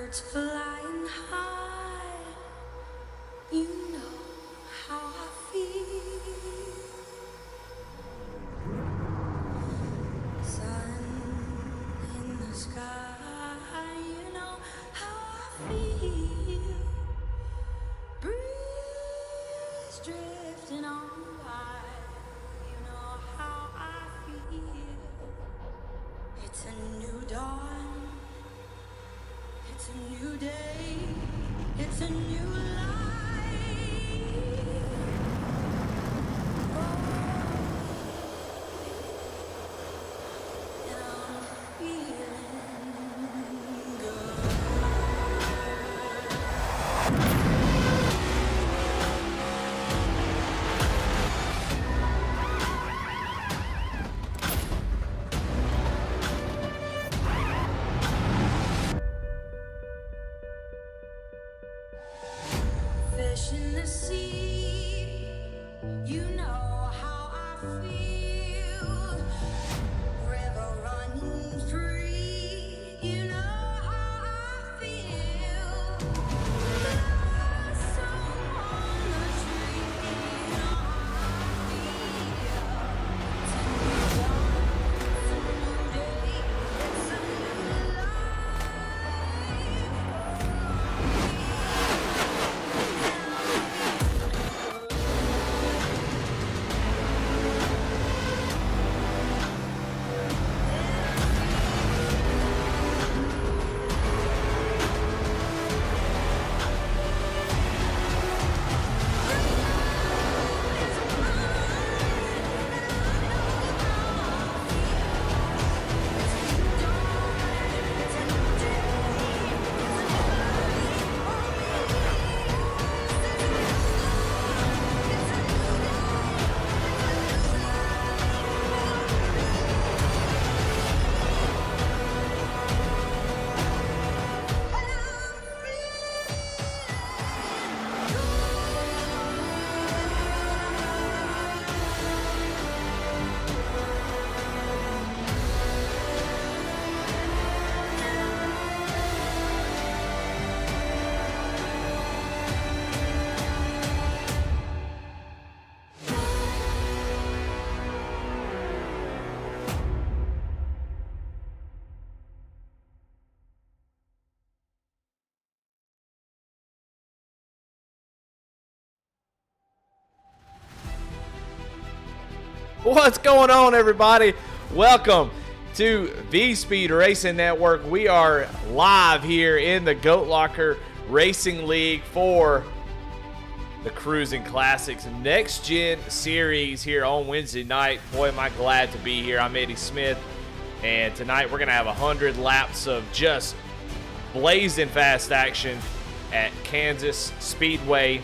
birds flying high. You know how I feel. Sun in the sky, you know how I feel. Breeze drifting on by, you know how I feel. It's a new dawn, it's a new day, it's a new life. And I'm feeling good. Fish in the sea, you know how I feel. River running free, you know how I feel. Blossom on the tree, you know how I feel. It's a new dawn, it's a new day, it's a new life. What's going on, everybody? Welcome to V-Speed Racing Network. We are live here in the Goat Locker Racing League for the Crusin Classics Next Gen Series here on Wednesday night. Boy, am I glad to be here. I'm Eddie Smith, and tonight we're going to have 100 laps of just blazing fast action at Kansas Speedway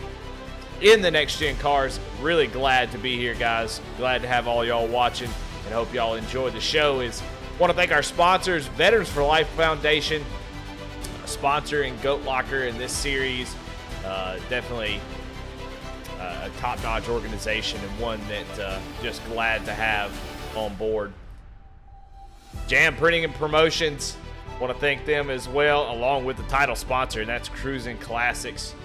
in the next gen cars. Really glad to be here, guys. Glad to have all y'all watching, and hope y'all enjoy the show. Want to thank our sponsors, Veterans for Life Foundation, sponsoring Goat Locker in this series. Definitely a top-notch organization, and one that just glad to have on board. Jam Printing and Promotions, want to thank them as well, along with the title sponsor, and that's Crusin Classics.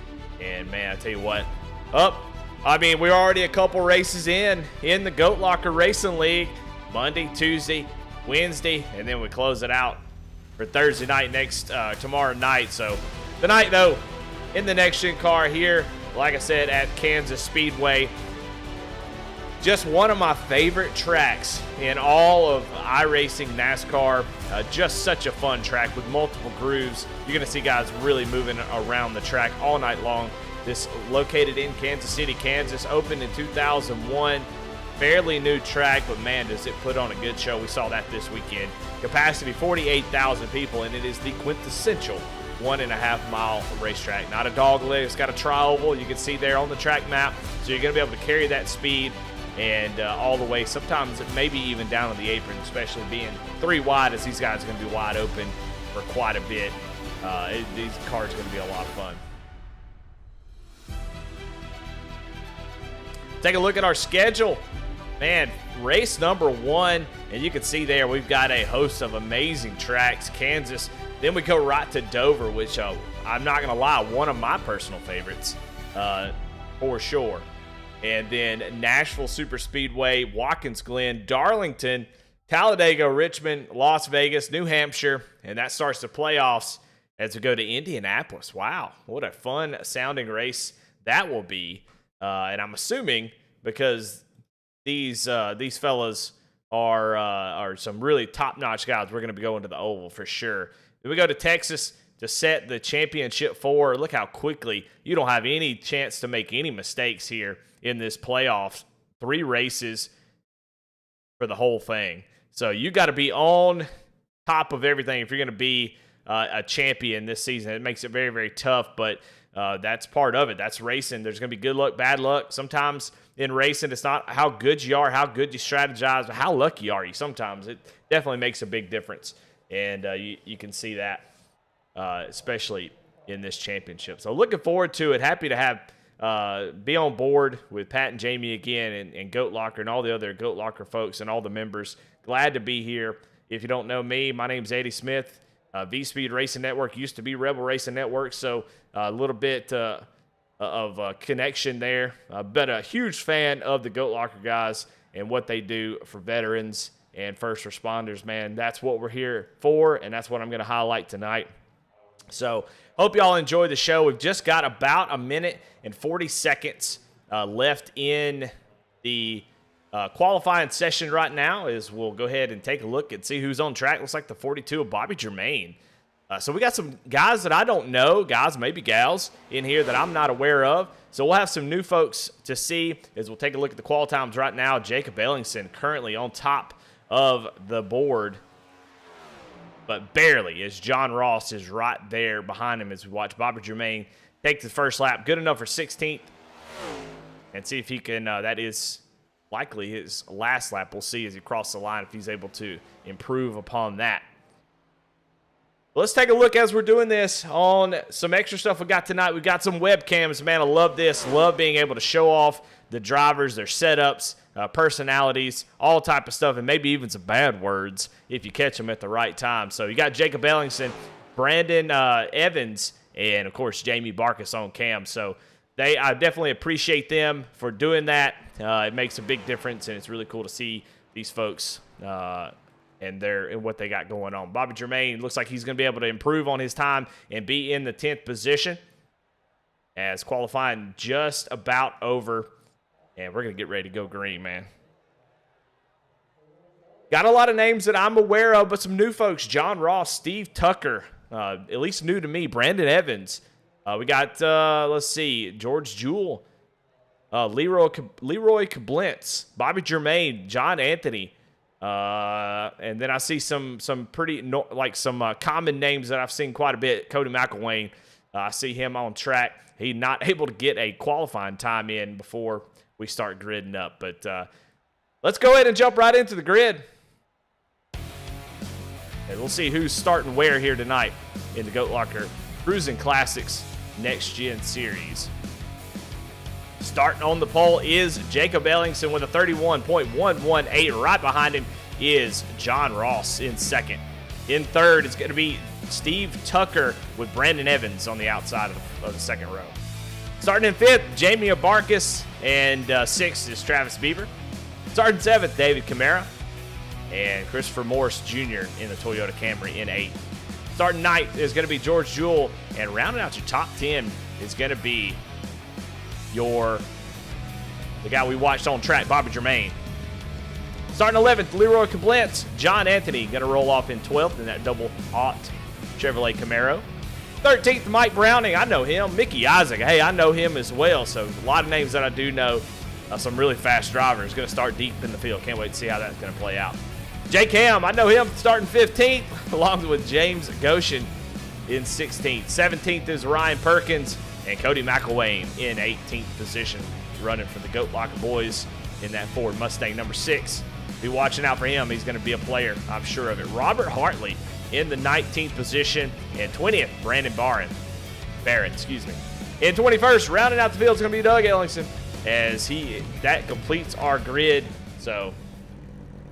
And man, I tell you what, we're already a couple races in the Goat Locker Racing League. Monday, Tuesday, Wednesday, and then we close it out for Thursday night tomorrow night. So tonight, though, in the next gen car here, like I said, at Kansas Speedway. Just one of my favorite tracks in all of iRacing NASCAR. Just such a fun track with multiple grooves. You're going to see guys really moving around the track all night long. This located in Kansas City, Kansas, opened in 2001. Fairly new track, but man, does it put on a good show. We saw that this weekend. Capacity 48,000 people, and it is the quintessential 1.5 mile racetrack. Not a dog leg, it's got a tri-oval. You can see there on the track map. So you're going to be able to carry that speed and all the way, sometimes maybe even down to the apron, especially being 3 wide, as these guys are going to be wide open for quite a bit. These cars are going to be a lot of fun. Take a look at our schedule. Man, race number 1, and you can see there we've got a host of amazing tracks. Kansas, then we go right to Dover, which I'm not going to lie, one of my personal favorites for sure. And then Nashville Super Speedway, Watkins Glen, Darlington, Talladega, Richmond, Las Vegas, New Hampshire, and that starts the playoffs as we go to Indianapolis. Wow, what a fun sounding race that will be. And I'm assuming because these fellas are some really top-notch guys, we're going to be going to the Oval for sure. Then we go to Texas to set the championship 4. Look how quickly you don't have any chance to make any mistakes here in this playoffs. 3 races for the whole thing. So you got to be on top of everything if you're going to be a champion this season. It makes it very, very tough, but that's part of it. That's racing. There's going to be good luck, bad luck. Sometimes in racing, it's not how good you are, how good you strategize, but how lucky are you. Sometimes it definitely makes a big difference, and you can see that, especially in this championship. So looking forward to it. Happy to have be on board with Pat and Jamie again, and Goat Locker and all the other Goat Locker folks and all the members. Glad to be here. If you don't know me, my name's Eddie Smith. V-Speed Racing Network used to be Rebel Racing Network, so a little bit of connection there. But a huge fan of the Goat Locker guys and what they do for veterans and first responders, man. That's what we're here for, and that's what I'm going to highlight tonight. So hope y'all enjoy the show. We've just got about a minute and 40 seconds left in the qualifying session right now. Is we'll go ahead and take a look and see who's on track. Looks like the 42 of Bobby Germain. So we got some guys that I don't know, guys, maybe gals, in here that I'm not aware of. So we'll have some new folks to see as we'll take a look at the qual times right now. Jacob Ellingson currently on top of the board, but barely, as John Ross is right there behind him as we watch Bobby Germain take the first lap. Good enough for 16th. And see if he can, that is likely his last lap. We'll see as he crosses the line if he's able to improve upon that. Let's take a look as we're doing this on some extra stuff we got tonight. We got some webcams. Man, I love this. Love being able to show off the drivers, their setups, personalities, all type of stuff, and maybe even some bad words if you catch them at the right time. So you got Jacob Ellingson, Brandon Evans, and, of course, Jamie Barkas on cam. So I definitely appreciate them for doing that. It makes a big difference, and it's really cool to see these folks and what they got going on. Bobby Germain looks like he's going to be able to improve on his time and be in the 10th position as qualifying just about over. And we're going to get ready to go green, man. Got a lot of names that I'm aware of, but some new folks. John Ross, Steve Tucker, at least new to me. Brandon Evans. We got, let's see, George Jewell, Leroy Koblenz, Bobby Germain, John Anthony. And then I see some pretty some common names that I've seen quite a bit. Cody McElwain, I see him on track. He's not able to get a qualifying time in before we start gridding up. But let's go ahead and jump right into the grid. And we'll see who's starting where here tonight in the Goat Locker Crusin Classics Next Gen Series. Starting on the pole is Jacob Ellingson with a 31.118. Right behind him is John Ross in second. In third, it's going to be Steve Tucker with Brandon Evans on the outside of the second row. Starting in fifth, Jamie Barkas, and sixth is Travis Beaver. Starting seventh, David Camara, and Christopher Morris Jr. in the Toyota Camry in eighth. Starting ninth is going to be George Jewell, and rounding out your top 10 is going to be the guy we watched on track, Bobby Germain. Starting 11th, Leroy Koblenz. John Anthony going to roll off in 12th in that double aught Chevrolet Camaro. 13th, Mike Browning. I know him. Mickey Isaac. Hey, I know him as well. So a lot of names that I do know. Some really fast drivers. Going to start deep in the field. Can't wait to see how that's going to play out. Jake Ham. I know him starting 15th along with James Goshen in 16th. 17th is Ryan Perkins. And Cody McElwain in 18th position, running for the Goat Locker boys in that Ford Mustang number 6. Be watching out for him. He's going to be a player, I'm sure of it. Robert Hartley in the 19th position. And 20th, Brandon Barron. In 21st, rounding out the field is going to be Doug Ellingson as that completes our grid So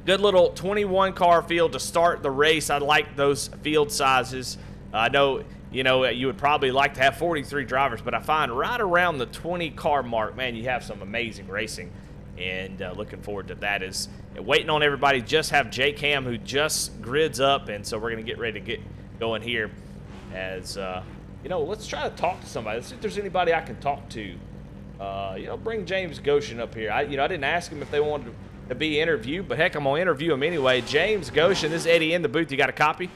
good little 21 car field to start the race. I like those field sizes. I know, you would probably like to have 43 drivers, but I find right around the 20 car mark, man, you have some amazing racing. And looking forward to that. Is waiting on everybody. Just have Jake Ham, who just grids up, and so we're going to get ready to get going here. As let's try to talk to somebody. Let's see if there's anybody I can talk to. Bring James Goshen up here. I didn't ask him if they wanted to be interviewed, but heck, I'm gonna interview him anyway. James Goshen, this is Eddie in the booth. You got a copy?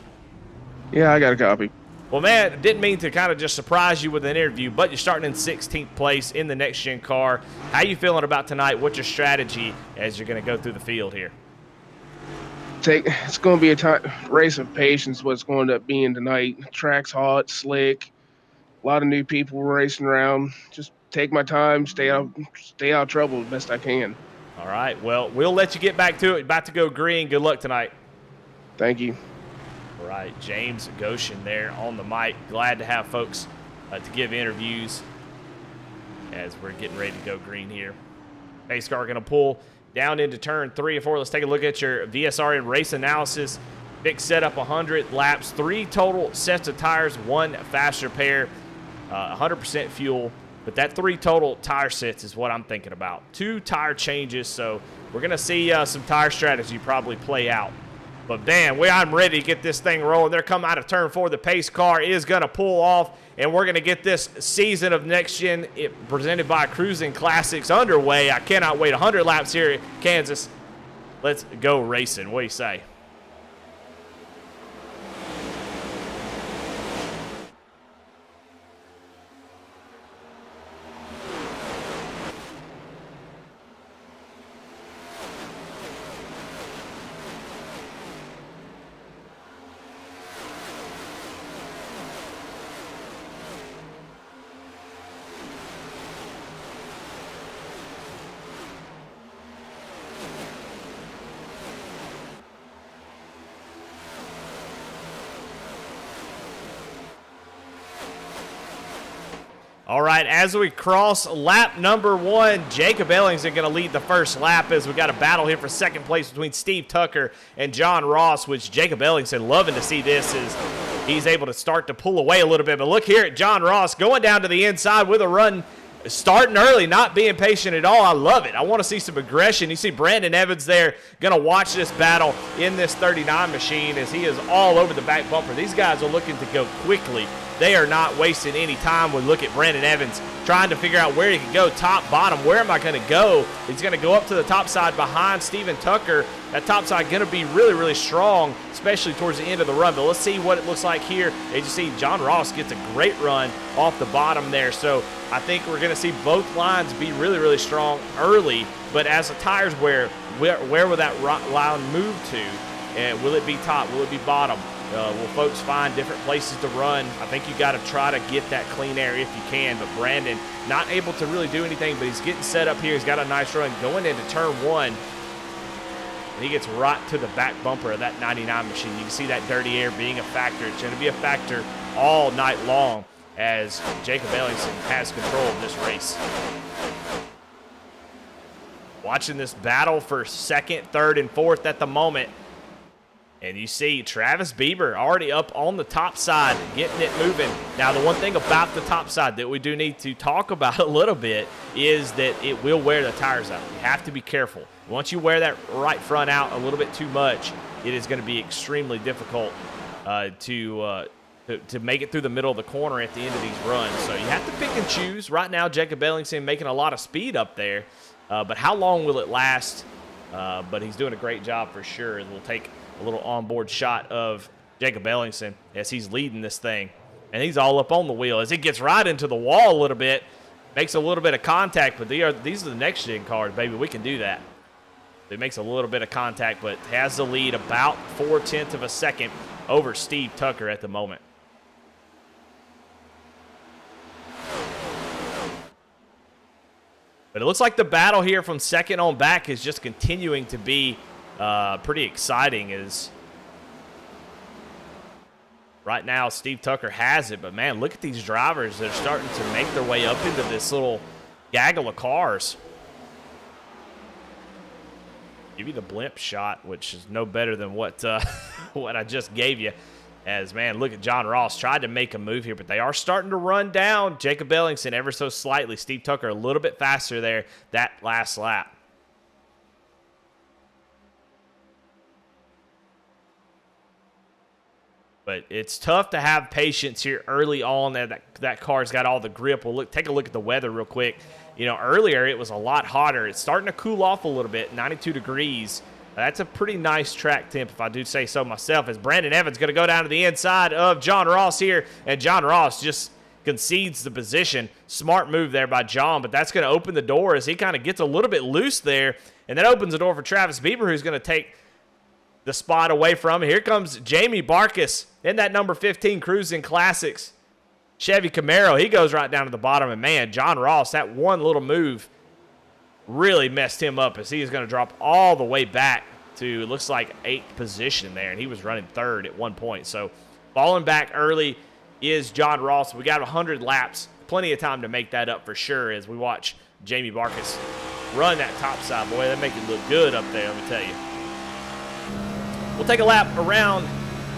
Yeah, I got a copy. Well, man, didn't mean to kind of just surprise you with an interview, but you're starting in 16th place in the next-gen car. How you feeling about tonight? What's your strategy as you're going to go through the field here? It's going to be a race of patience, what's going to be in tonight. Track's hot, slick, a lot of new people racing around. Just take my time, stay out of trouble the best I can. All right, well, we'll let you get back to it. About to go green. Good luck tonight. Thank you. All right, James Goshen there on the mic. Glad to have folks to give interviews as we're getting ready to go green here. Pace car going to pull down into turn 3 and 4. Let's take a look at your VSR and race analysis. Big setup, 100 laps, 3 total sets of tires, 1 faster pair, 100% fuel. But that 3 total tire sets is what I'm thinking about. 2 tire changes, so we're going to see some tire strategy probably play out. But, man, I'm ready to get this thing rolling. They're coming out of turn 4. The pace car is going to pull off, and we're going to get this season of Next Gen presented by Crusin Classics underway. I cannot wait. 100 laps here at Kansas. Let's go racing. What do you say? All right, as we cross lap number 1, Jacob Ellingson going to lead the first lap as we got a battle here for second place between Steve Tucker and John Ross, which Jacob Ellingson loving to see this as he's able to start to pull away a little bit. But look here at John Ross going down to the inside with a run, starting early, not being patient at all. I love it. I want to see some aggression. You see Brandon Evans there going to watch this battle in this 39 machine as he is all over the back bumper. These guys are looking to go quickly. They are not wasting any time. We look at Brandon Evans trying to figure out where he can go, top, bottom. Where am I going to go? He's going to go up to the top side behind Steven Tucker. That top side going to be really, really strong, especially towards the end of the run. But let's see what it looks like here. As you see, John Ross gets a great run off the bottom there. So I think we're going to see both lines be really, really strong early. But as the tires wear, where will that line move to? And will it be top? Will it be bottom? Will folks find different places to run? I think you got to try to get that clean air if you can. But Brandon not able to really do anything, but he's getting set up here. He's got a nice run going into turn 1. And he gets right to the back bumper of that 99 machine. You can see that dirty air being a factor. It's going to be a factor all night long as Jacob Ellingson has control of this race. Watching this battle for second, third, and fourth at the moment. And you see Travis Bieber already up on the top side, getting it moving. Now, the one thing about the top side that we do need to talk about a little bit is that it will wear the tires out. You have to be careful. Once you wear that right front out a little bit too much, it is going to be extremely difficult to make it through the middle of the corner at the end of these runs. So you have to pick and choose. Right now, Jacob Ellingson making a lot of speed up there. But how long will it last? But he's doing a great job for sure. We'll take a little onboard shot of Jacob Ellingson as he's leading this thing. And he's all up on the wheel as he gets right into the wall a little bit, makes a little bit of contact, but these are the next gen cars, baby. We can do that. It makes a little bit of contact, but has the lead about 0.4 of a second over Steve Tucker at the moment. But it looks like the battle here from second on back is just continuing to be pretty exciting. As right now Steve Tucker has it, but man, look at these drivers that are starting to make their way up into this little gaggle of cars. give you the blimp shot, which is no better than what what I just gave you. As, man, look at John Ross. Tried to make a move here, but they are starting to run down Jacob Ellingson ever so slightly. Steve Tucker a little bit faster there that last lap. But it's tough to have patience here early on. That car's got all the grip. Well, take a look at the weather real quick. You know, earlier it was a lot hotter. It's starting to cool off a little bit, 92 degrees. That's a pretty nice track temp, if I do say so myself, as Brandon Evans going to go down to the inside of John Ross here, and John Ross just concedes the position. Smart move there by John, but that's going to open the door as he kind of gets a little bit loose there, and that opens the door for Travis Bieber, who's going to take the spot away from him. Here comes Jamie Barkus in that number 15 Crusin Classics Chevy Camaro. He goes right down to the bottom, and, man, John Ross, that one little move really messed him up as he is going to drop all the way back to, looks like, 8th position there, and he was running 3rd at one point. So falling back early is John Ross. We got 100 laps, plenty of time to make that up for sure as we watch Jamie Barkus run that top side. Boy, that make it look good up there, let me tell you. We'll take a lap around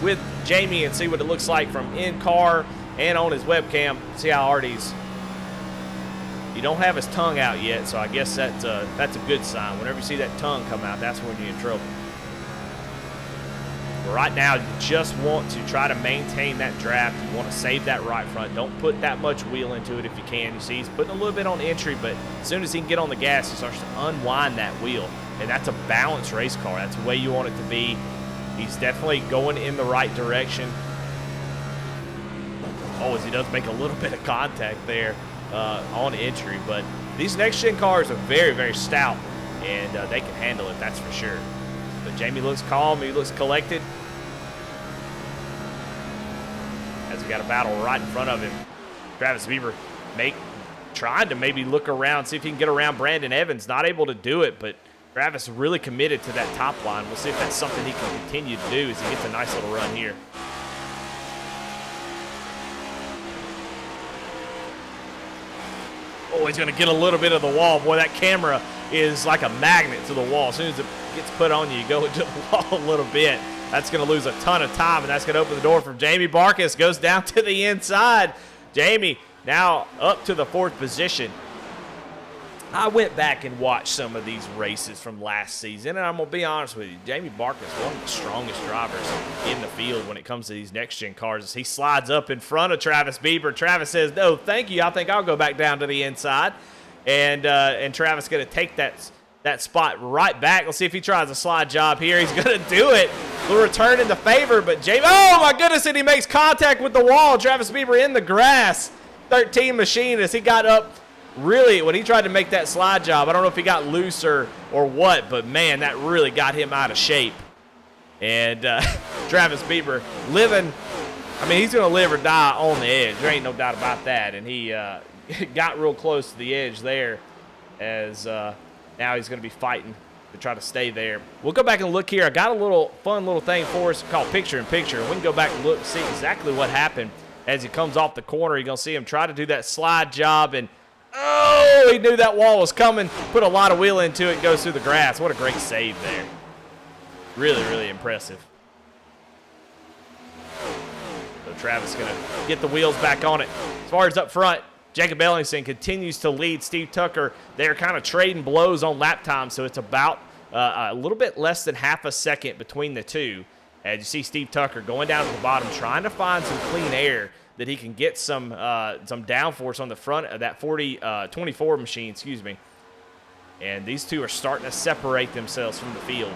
with Jamie and see what it looks like from in-car and on his webcam. See how hard he don't have his tongue out yet, so I guess that's a good sign. Whenever you see that tongue come out, that's when you're in trouble. But right now, you just want to try to maintain that draft. You want to save that right front. Don't put that much wheel into it if you can. You see, he's putting a little bit on entry, but as soon as he can get on the gas, he starts to unwind that wheel. And that's a balanced race car. That's the way you want it to be. He's definitely going in the right direction. Oh, as he does make a little bit of contact there on entry. But these next-gen cars are very, very stout, and they can handle it, that's for sure. But Jamie looks calm. He looks collected. As we got a battle right in front of him. Travis Bieber trying to maybe look around, see if he can get around Brandon Evans. Not able to do it, but Travis really committed to that top line. We'll see if that's something he can continue to do as he gets a nice little run here. Oh, he's going to get a little bit of the wall. Boy, that camera is like a magnet to the wall. As soon as it gets put on you, you go into the wall a little bit. That's going to lose a ton of time, and that's going to open the door for Jamie Barkus. Goes down to the inside. Jamie now up to the 4th position. I went back and watched some of these races from last season, and I'm going to be honest with you, Jamie Barkus is one of the strongest drivers in the field when it comes to these next-gen cars. As he slides up in front of Travis Bieber, Travis says, no, thank you. I think I'll go back down to the inside. And Travis going to take that spot right back. Let's see if he tries a slide job here. He's going to do it. The return in the favor, but Jamie, oh, my goodness, and he makes contact with the wall. Travis Bieber in the grass. 13 machine as he got up. Really, when he tried to make that slide job, I don't know if he got loose or what, but, man, that really got him out of shape. And Travis Bieber living, I mean, he's going to live or die on the edge. There ain't no doubt about that. And he got real close to the edge there as now he's going to be fighting to try to stay there. We'll go back and look here. I got a little fun little thing for us called Picture in Picture. We can go back and look and see exactly what happened as he comes off the corner. You're going to see him try to do that slide job, and oh, he knew that wall was coming, put a lot of wheel into it, goes through the grass. What a great save there. Really, really impressive. So Travis going to get the wheels back on it. As far as up front, Jacob Ellingson continues to lead Steve Tucker. They're kind of trading blows on lap time, so it's about a little bit less than half a second between the two. As you see Steve Tucker going down to the bottom, trying to find some clean air that he can get some downforce on the front of that 24 machine, excuse me. And these two are starting to separate themselves from the field.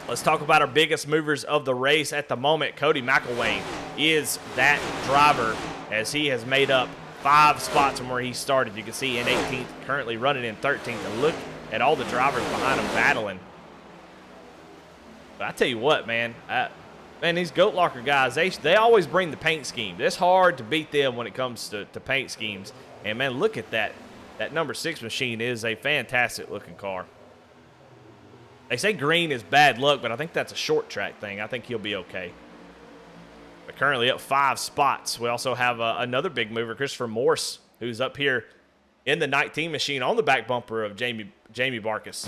Let's talk about our biggest movers of the race at the moment. Cody McElwain is that driver as he has made up 5 spots from where he started. You can see in 18th, currently running in 13th. And look at all the drivers behind him battling. But I tell you what, man, these Goat Locker guys, they always bring the paint scheme. It's hard to beat them when it comes to paint schemes. And, man, look at that. That number 6 machine is a fantastic-looking car. They say green is bad luck, but I think that's a short track thing. I think he'll be okay. But currently up 5 spots. We also have another big mover, Christopher Morse, who's up here in the 19 machine on the back bumper of Jamie Barkus.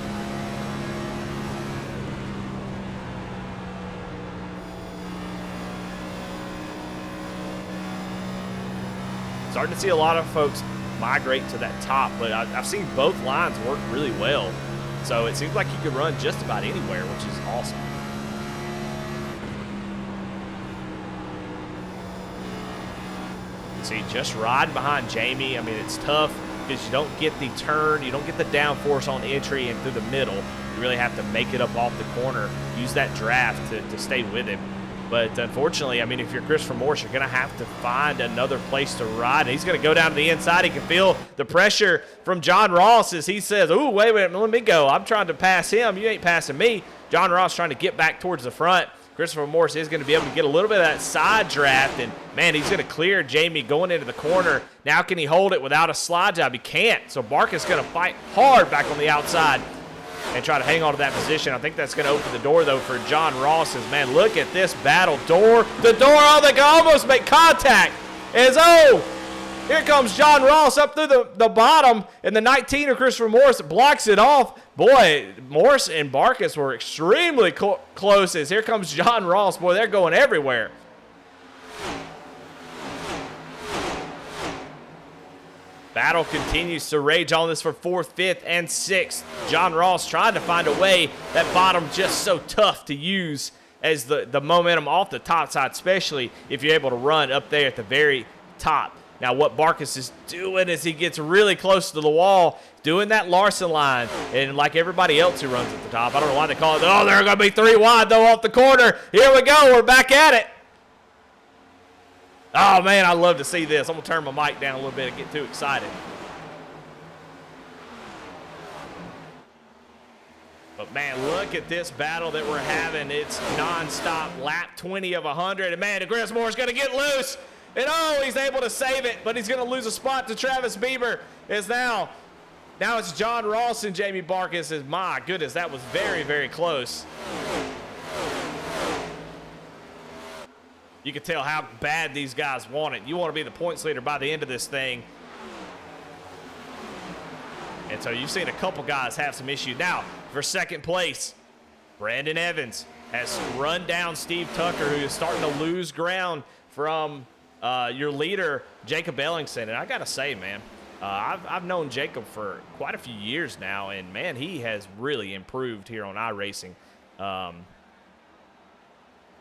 starting to see a lot of folks migrate to that top, but I've seen both lines work really well. So it seems like you could run just about anywhere, which is awesome. See, just riding behind Jamie, I mean, it's tough because you don't get the turn, you don't get the downforce on entry and through the middle. You really have to make it up off the corner, use that draft to stay with him. But unfortunately, I mean, if you're Christopher Morse, you're going to have to find another place to ride. And he's going to go down to the inside. He can feel the pressure from John Ross as he says, ooh, wait a minute, let me go. I'm trying to pass him. You ain't passing me. John Ross trying to get back towards the front. Christopher Morse is going to be able to get a little bit of that side draft, and, man, he's going to clear Jamie going into the corner. Now can he hold it without a slide job? He can't, so Barkus is going to fight hard back on the outside and try to hang on to that position. I think that's going to open the door, though, for John Ross. As, man, look at this battle. The door, oh, they can almost make contact. Here comes John Ross up through the bottom, and the 19 of Christopher Morse blocks it off. Boy, Morse and Barkus were extremely close as here comes John Ross. Boy, they're going everywhere. Battle continues to rage on this for 4th, 5th, and 6th. John Ross trying to find a way. That bottom just so tough to use as the momentum off the top side, especially if you're able to run up there at the very top. Now, what Barkus is doing is he gets really close to the wall, doing that Larson line, and like everybody else who runs at the top, I don't know why they call it, oh, they're going to be 3 wide, though, off the corner. Here we go. We're back at it. Oh, man, I love to see this. I'm going to turn my mic down a little bit and get too excited. But, man, look at this battle that we're having. It's nonstop, lap 20 of 100. And, man, Chris Moore's going to get loose. And, oh, he's able to save it, but he's going to lose a spot to Travis Bieber. Now it's John Ross and Jamie Barkus. My goodness, that was very, very close. You can tell how bad these guys want it. You want to be the points leader by the end of this thing. And so you've seen a couple guys have some issues. Now, for 2nd place, Brandon Evans has run down Steve Tucker, who is starting to lose ground from your leader, Jacob Ellingson. And I got to say, man, I've known Jacob for quite a few years now, and, man, he has really improved here on iRacing.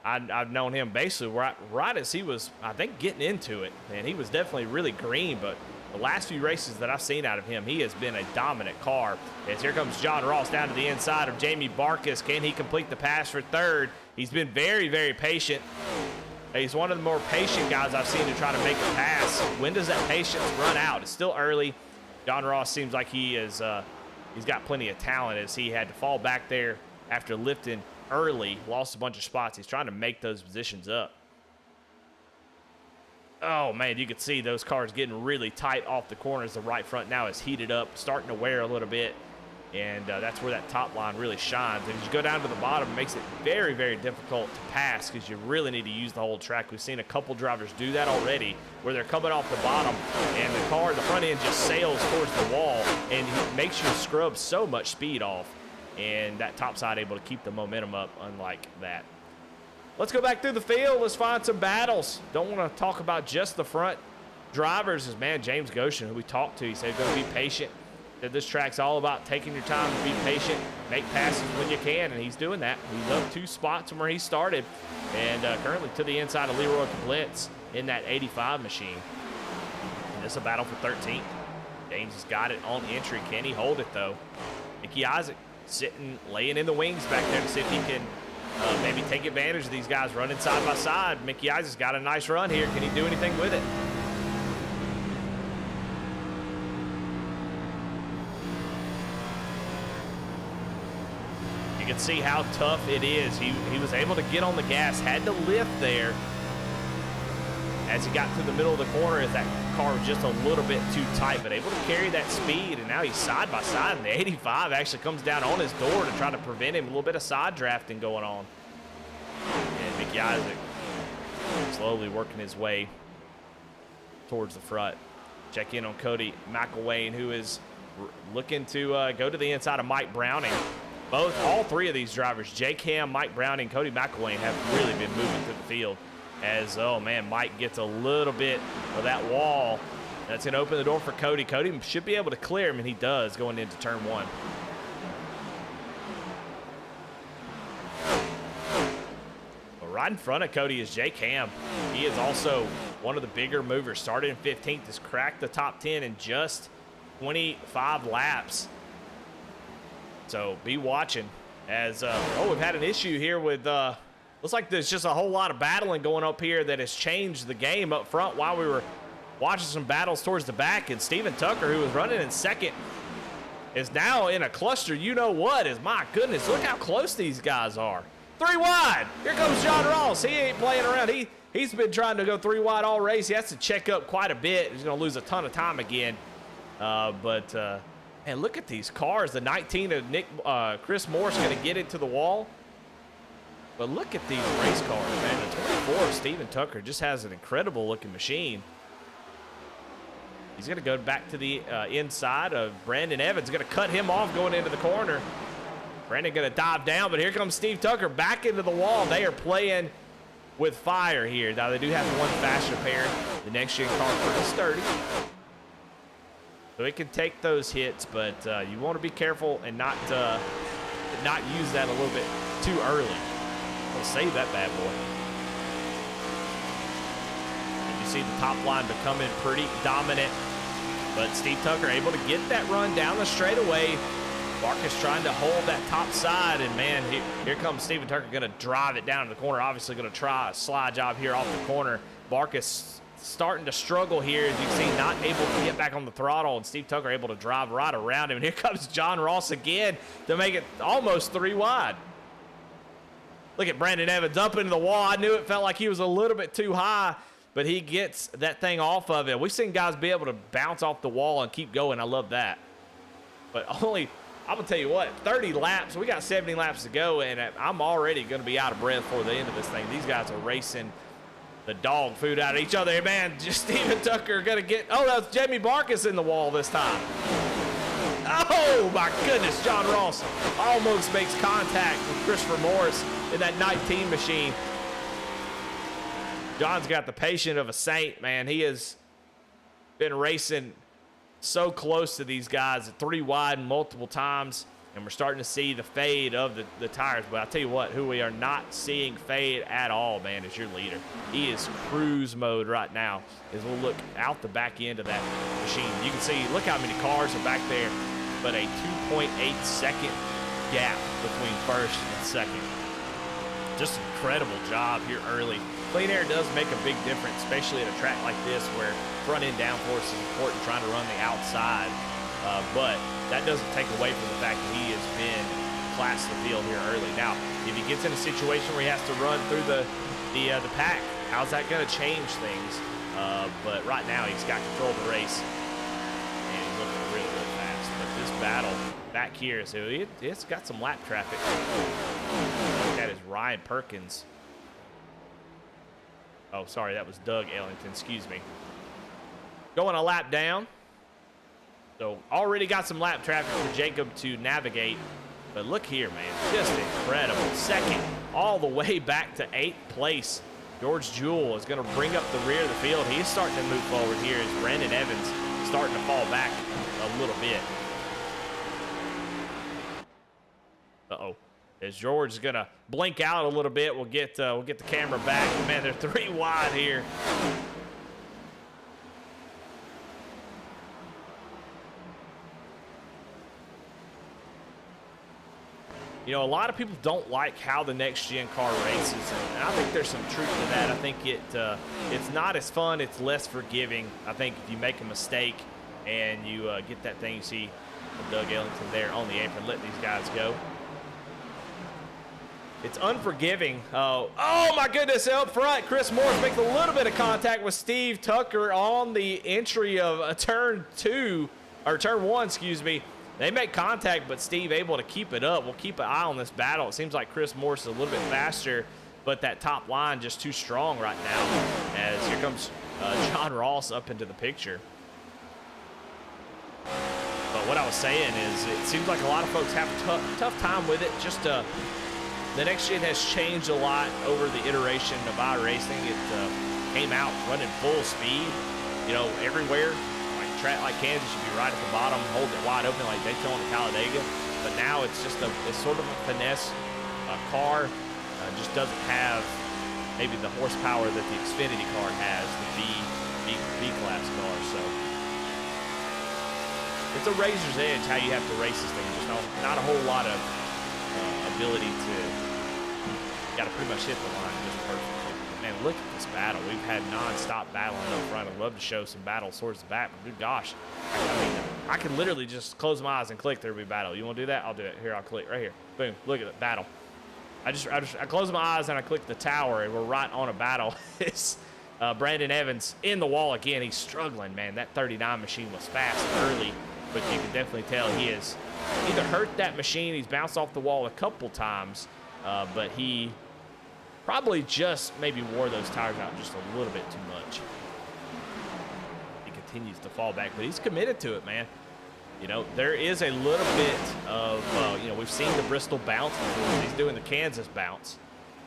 I've known him basically right as he was, I think, getting into it. And he was definitely really green, but the last few races that I've seen out of him, he has been a dominant car. As here comes John Ross down to the inside of Jamie Barkus. Can he complete the pass for 3rd? He's been very, very patient. He's one of the more patient guys I've seen to try to make a pass. When does that patience run out? It's still early. John Ross seems like he's got plenty of talent as he had to fall back there after lifting early, lost a bunch of spots. He's trying to make those positions up. Oh, man, you can see those cars getting really tight off the corners. The right front now is heated up, starting to wear a little bit, and that's where that top line really shines. And as you go down to the bottom, it makes it very, very difficult to pass because you really need to use the whole track. We've seen a couple drivers do that already where they're coming off the bottom, and the front end just sails towards the wall, and it makes you scrub so much speed off. And that top side able to keep the momentum up unlike that. Let's go back through the field. Let's find some battles. Don't want to talk about just the front drivers. As, man, James Goshen, who we talked to, he said, go be patient. That this track's all about taking your time to be patient, make passes when you can, and he's doing that. He's up 2 spots from where he started, and currently to the inside of Leroy Blitz in that 85 machine. And it's a battle for 13th. James has got it on entry. Can he hold it, though? Mickey Isaac sitting, laying in the wings back there to see if he can maybe take advantage of these guys running side by side. Mickey Isaac's got a nice run here. Can he do anything with it? You can see how tough it is. He was able to get on the gas, had to lift there as he got to the middle of the corner as that car was just a little bit too tight, but able to carry that speed, and now he's side by side, and the 85 actually comes down on his door to try to prevent him. A little bit of side drafting going on. And Mickey Isaac slowly working his way towards the front. Check in on Cody McElwain, who is looking to go to the inside of Mike Browning. All 3 of these drivers, Jake Ham, Mike Browning, Cody McElwain, have really been moving through the field. As, oh man, Mike gets a little bit of that wall That's going to open the door for Cody. Cody should be able to clear him, and he does going into turn 1. But right in front of Cody is Jake Ham. He is also one of the bigger movers. Started in 15th, has cracked the top 10 in just 25 laps. So be watching as, we've had an issue here with, looks like there's just a whole lot of battling going up here that has changed the game up front while we were watching some battles towards the back. And Steven Tucker, who was running in second, is now in a cluster. You know what is, my goodness, look how close these guys are. 3 wide. Here comes John Ross. He ain't playing around. He's been trying to go 3 wide all race. He has to check up quite a bit. He's going to lose a ton of time again. Man, look at these cars. The 19 of Chris Morris going to get into the wall. But look at these race cars, man. The 24 of Steven Tucker just has an incredible looking machine. He's going to go back to the inside of Brandon Evans. Going to cut him off going into the corner. Brandon going to dive down, but here comes Steve Tucker back into the wall. They are playing with fire here. Now, they do have one faster pair. The next gen car pretty sturdy. So it can take those hits, but you want to be careful and not use that a little bit too early. We'll save that bad boy. And you see the top line becoming pretty dominant, but Steve Tucker able to get that run down the straightaway. Marcus trying to hold that top side, and man, here comes Steven Tucker going to drive it down to the corner. Obviously going to try a slide job here off the corner. Marcus starting to struggle here, as you can see, not able to get back on the throttle, and Steve Tucker able to drive right around him. And here comes John Ross again to make it almost 3 wide. Look at Brandon Evans up into the wall. I knew it felt like he was a little bit too high, but he gets that thing off of it. We've seen guys be able to bounce off the wall and keep going. I love that. But I'm going to tell you what, 30 laps. We got 70 laps to go, and I'm already going to be out of breath for the end of this thing. These guys are racing the dog food out of each other. Man, just Steven Tucker going to get, oh, that's Jamie Barkus in the wall this time. Oh, my goodness, John Ross almost makes contact with Christopher Morris in that 19 machine. John's got the patience of a saint, man. He has been racing so close to these guys at 3 wide multiple times, and we're starting to see the fade of the tires. But I'll tell you what, who we are not seeing fade at all, man, is your leader. He is cruise mode right now as we'll look out the back end of that machine. You can see, look how many cars are back there, but a 2.8 second gap between first and second. Just an incredible job here early. Clean air does make a big difference, especially at a track like this where front-end downforce is important, trying to run the outside. But that doesn't take away from the fact that he has been class the field here early. Now, if he gets in a situation where he has to run through the pack, how's that going to change things? But right now, he's got control of the race, and he's looking really, really fast. But this battle back here, so it's got some lap traffic. That is Ryan Perkins. Oh, sorry, that was Doug Ellington, excuse me. Going a lap down. So already got some lap traffic for Jacob to navigate. But look here, man, just incredible. Second, all the way back to 8th place. George Jewell is going to bring up the rear of the field. He's starting to move forward here as Brandon Evans starting to fall back a little bit. Uh-oh. As George is going to blink out a little bit, we'll get the camera back. Man, they're 3 wide here. You know, a lot of people don't like how the next-gen car races, and I think there's some truth to that. I think it's not as fun. It's less forgiving. I think if you make a mistake and you get that thing, you see Doug Ellington there on the apron, let these guys go. It's unforgiving. Oh, my goodness, up front, Chris Morris makes a little bit of contact with Steve Tucker on the entry of turn 1, excuse me. They make contact, but Steve able to keep it up. We'll keep an eye on this battle. It seems like Chris Morris is a little bit faster, but that top line just too strong right now, as here comes John Ross up into the picture. But what I was saying is it seems like a lot of folks have a tough time with it. Just the next gen has changed a lot over the iteration of iRacing. It came out running full speed, you know, everywhere. track like Kansas should be right at the bottom, hold it wide open like Daytona and Talladega. But now it's just it's sort of a finesse car. Just doesn't have maybe the horsepower that the Xfinity car has, the B class car. So it's a razor's edge how you have to race this thing. Just not a whole lot of ability to. Got to pretty much hit the line just perfectly. Man, look at this battle. We've had non-stop battling up front. I'd love to show some battles towards the back, but good gosh. I mean, I can literally just close my eyes and click, there'll be battle. You want to do that? I'll do it. Here, I'll click right here. Boom, look at it, battle. I close my eyes and I click the tower, and we're right on a battle. It's Brandon Evans in the wall again. He's struggling, man. That 39 machine was fast early, but you can definitely tell he has either hurt that machine, he's bounced off the wall a couple times, but he probably just maybe wore those tires out just a little bit too much. He continues to fall back, but he's committed to it, man. You know, there is a little bit of, you know, we've seen the Bristol bounce before. He's doing the Kansas bounce.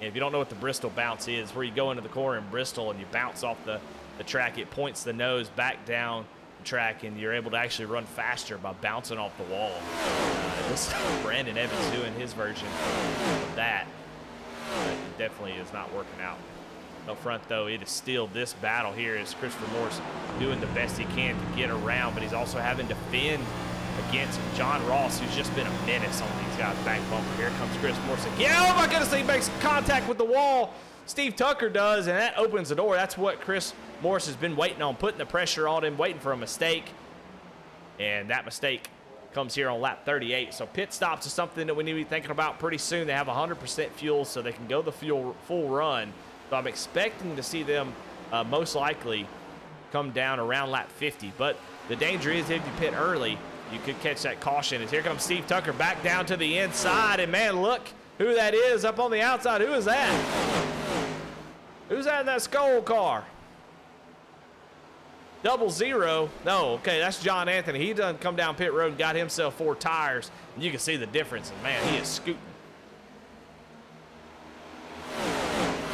And if you don't know what the Bristol bounce is, where you go into the corner in Bristol and you bounce off the track, it points the nose back down the track, and you're able to actually run faster by bouncing off the wall. This Brandon Evans doing his version of that. It definitely is not working out. Up front, though, it is still this battle here as Christopher Morse doing the best he can to get around, but he's also having to fend against John Ross, who's just been a menace on these guys' back bumper. Here comes Chris Morse again. Oh, my goodness, he makes contact with the wall. Steve Tucker does, and that opens the door. That's what Chris Morse has been waiting on, putting the pressure on him, waiting for a mistake. And that mistake comes here on lap 38. So pit stops is something that we need to be thinking about pretty soon. They have 100% fuel, so they can go the full run. So I'm expecting to see them most likely come down around lap 50. But the danger is if you pit early, you could catch that caution. As here comes Steve Tucker back down to the inside. And, man, look who that is up on the outside. Who is that? Who's that in that Skull car? 00. No, okay, that's John Anthony. He done come down pit road and got himself 4 tires. And you can see the difference. And, man, he is scooting.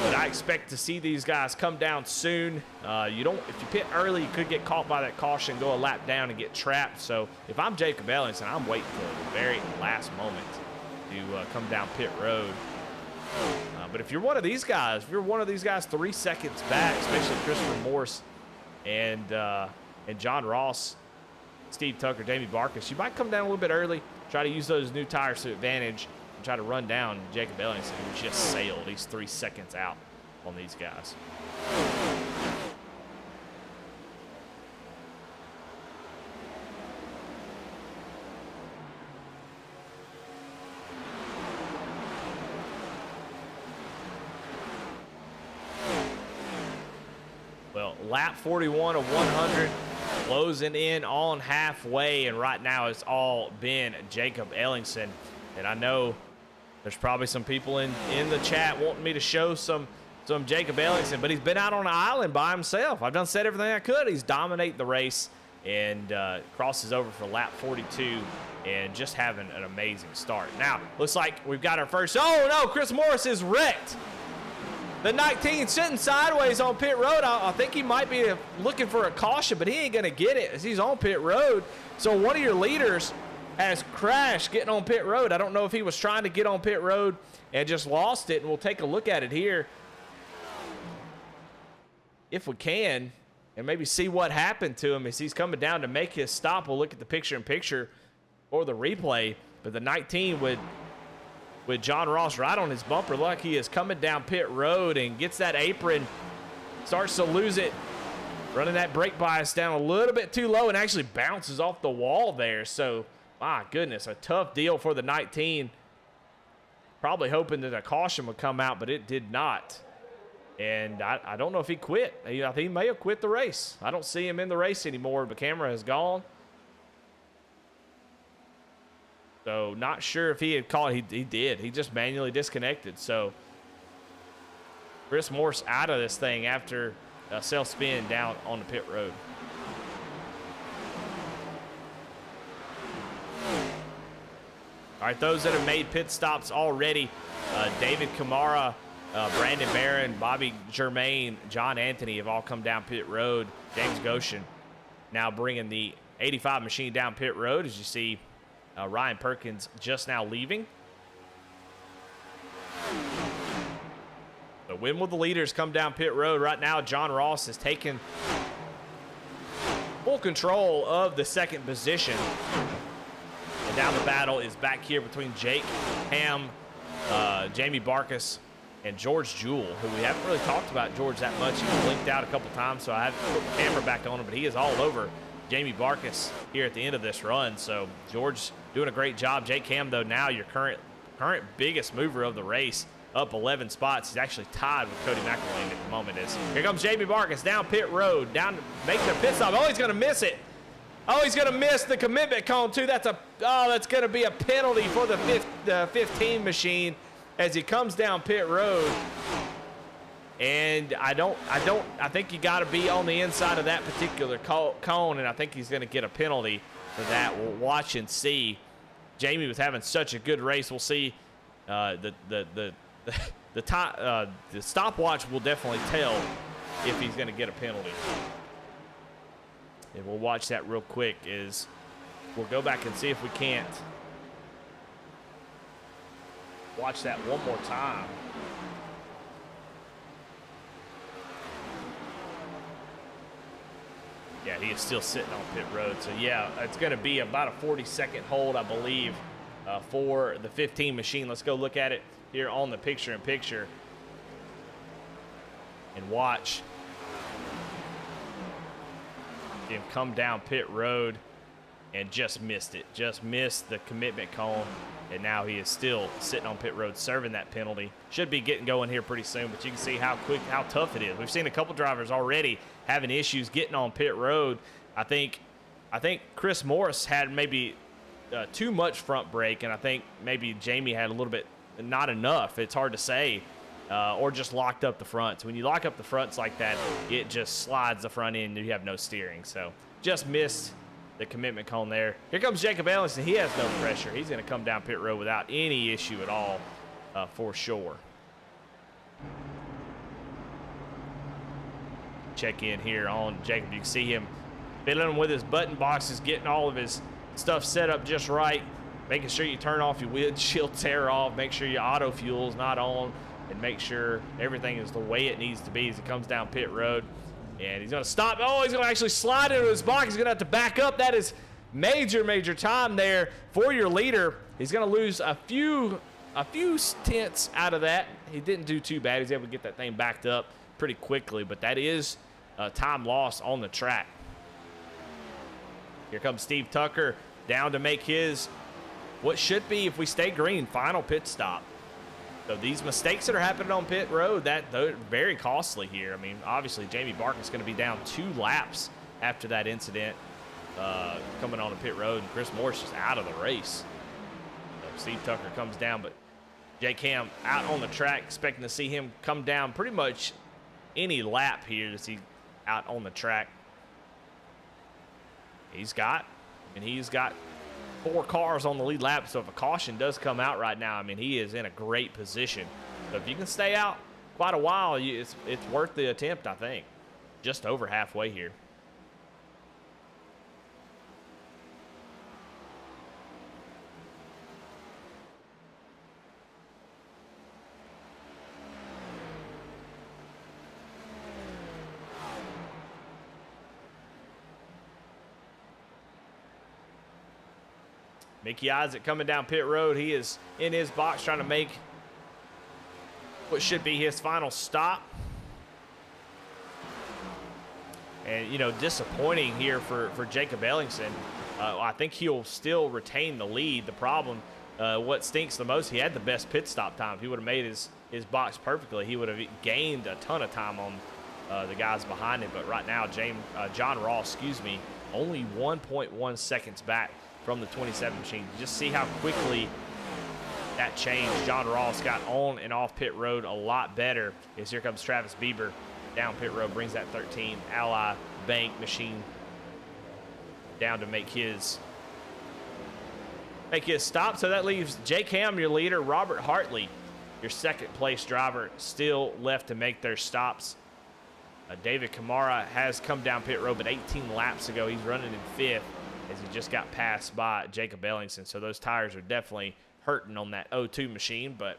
But I expect to see these guys come down soon. If you pit early, you could get caught by that caution, go a lap down and get trapped. So if I'm Jacob Ellingson, I'm waiting for the very last moment to come down pit road. But if you're one of these guys, 3 seconds back, especially Christopher Morse and John Ross, Steve Tucker, Jamie Barkus, you might come down a little bit early, try to use those new tires to advantage, and try to run down Jacob Ellingson, who just sailed. He's 3 seconds out on these guys. Well, lap 41 of 100, closing in on halfway, and right now it's all been Jacob Ellingson. And I know there's probably some people in the chat wanting me to show some Jacob Ellingson, but he's been out on an island by himself. I've done said everything I could. He's dominating the race and crosses over for lap 42 and just having an amazing start. Now, looks like we've got our first. Oh, no, Chris Morris is wrecked. The 19 sitting sideways on pit road. I think he might be looking for a caution, but he ain't going to get it as he's on pit road. So one of your leaders has crashed getting on pit road. I don't know if he was trying to get on pit road and just lost it, and we'll take a look at it here if we can and maybe see what happened to him as he's coming down to make his stop. We'll look at the picture-in-picture or the replay, but the 19 with John Ross right on his bumper. Look, he is coming down pit road and gets that apron, starts to lose it, running that brake bias down a little bit too low and actually bounces off the wall there. So, my goodness, a tough deal for the 19. Probably hoping that a caution would come out, but it did not. And I don't know if he quit. I think he may have quit the race. I don't see him in the race anymore. The camera has gone. So, not sure if he had caught. He did. He just manually disconnected. So, Chris Morse out of this thing after a self-spin down on the pit road. All right, those that have made pit stops already, David Kamara, Brandon Barron, Bobby Germain, John Anthony have all come down pit road. James Goshen now bringing the 85 machine down pit road, as you see Ryan Perkins just now leaving. So when will the leaders come down pit road? Right now, John Ross has taken full control of the second position. And now the battle is back here between Jake Ham, Jamie Barkus, and George Jewell, who we haven't really talked about George that much. He blinked out a couple times, so I had to put the camera back on him, but he is all over Jamie Barkus here at the end of this run. So George doing a great job. Jake Ham, though, now your current biggest mover of the race, up 11 spots. He's actually tied with Cody McElwain at the moment. Here comes Jamie Barkus down pit road, down to make the pit stop. Oh, he's going to miss it. Oh, he's going to miss the commitment cone, too. That's going to be a penalty for the 15 machine as he comes down pit road. And I think you got to be on the inside of that particular cone, and I think he's going to get a penalty for that. We'll watch and see. Jamie was having such a good race. We'll see. The stopwatch will definitely tell if he's going to get a penalty. And we'll watch that real quick. We'll go back and see if we can't watch that one more time. Yeah, he is still sitting on pit road. So, yeah, it's going to be about a 40-second hold, I believe, for the 15 machine. Let's go look at it here on the picture-in-picture and watch him come down pit road and just missed it. Just missed the commitment cone, and now he is still sitting on pit road serving that penalty. Should be getting going here pretty soon, but you can see how tough it is. We've seen a couple drivers already having issues getting on pit road. I think Chris Morris had maybe too much front brake, and I think maybe Jamie had a little bit not enough. It's hard to say, or just locked up the fronts. When you lock up the fronts like that, it just slides the front end and you have no steering. So just missed the commitment cone there. Here comes Jacob Ellingson. He has no pressure. He's going to come down pit road without any issue at all, for sure. Check in here on Jacob. You can see him fiddling with his button boxes, getting all of his stuff set up just right, making sure you turn off your windshield tear off, make sure your auto fuel's not on, and make sure everything is the way it needs to be as it comes down pit road. And he's going to stop. Oh, he's going to actually slide into his box. He's going to have to back up. That is major time there for your leader. He's going to lose a few tenths out of that. He didn't do too bad. He's able to get that thing backed up pretty quickly, but that is time lost on the track. Here comes Steve Tucker down to make his, what should be, if we stay green, final pit stop. So these mistakes that are happening on pit road, they're very costly here. I mean, obviously, Jamie Barkus is going to be down 2 laps after that incident coming on the pit road, and Chris Morris is out of the race. So Steve Tucker comes down, but Jake Ham out on the track, expecting to see him come down pretty much any lap here to see out on the track. He's got 4 cars on the lead lap, so if a caution does come out right now, I mean, he is in a great position. So if you can stay out quite a while, it's worth the attempt, I think. Just over halfway here. Mickey Isaac coming down pit road. He is in his box trying to make what should be his final stop. And, you know, disappointing here for Jacob Ellingson. I think he'll still retain the lead. The problem, what stinks the most, he had the best pit stop time. If he would have made his box perfectly, he would have gained a ton of time on the guys behind him. But right now, John Ross, only 1.1 seconds back from the 27 machine. You just see how quickly that changed. John Ross got on and off pit road a lot better. As here comes Travis Bieber down pit road, brings that 13 Ally Bank machine down to make his stop. So that leaves Jake Ham, your leader, Robert Hartley, your second place driver, still left to make their stops. David Kamara has come down pit road, but 18 laps ago, he's running in 5th as he just got passed by Jacob Ellingson. So those tires are definitely hurting on that O2 machine, but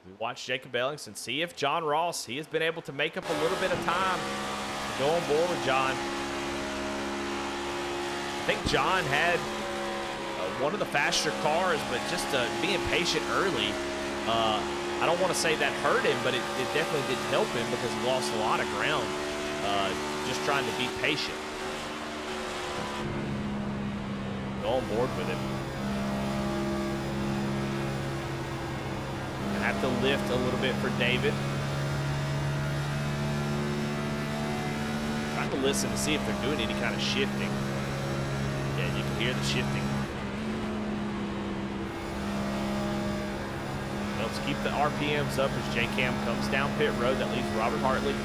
we watch Jacob Ellingson, see if John Ross, he has been able to make up a little bit of time to go on board with John. I think John had one of the faster cars, but just being patient early, I don't want to say that hurt him, but it definitely didn't help him because he lost a lot of ground just trying to be patient. Go on board with him. Have to lift a little bit for David. Trying to listen to see if they're doing any kind of shifting. Yeah, you can hear the shifting. Let's keep the RPMs up as J-Cam comes down pit road. That leaves Robert Hartley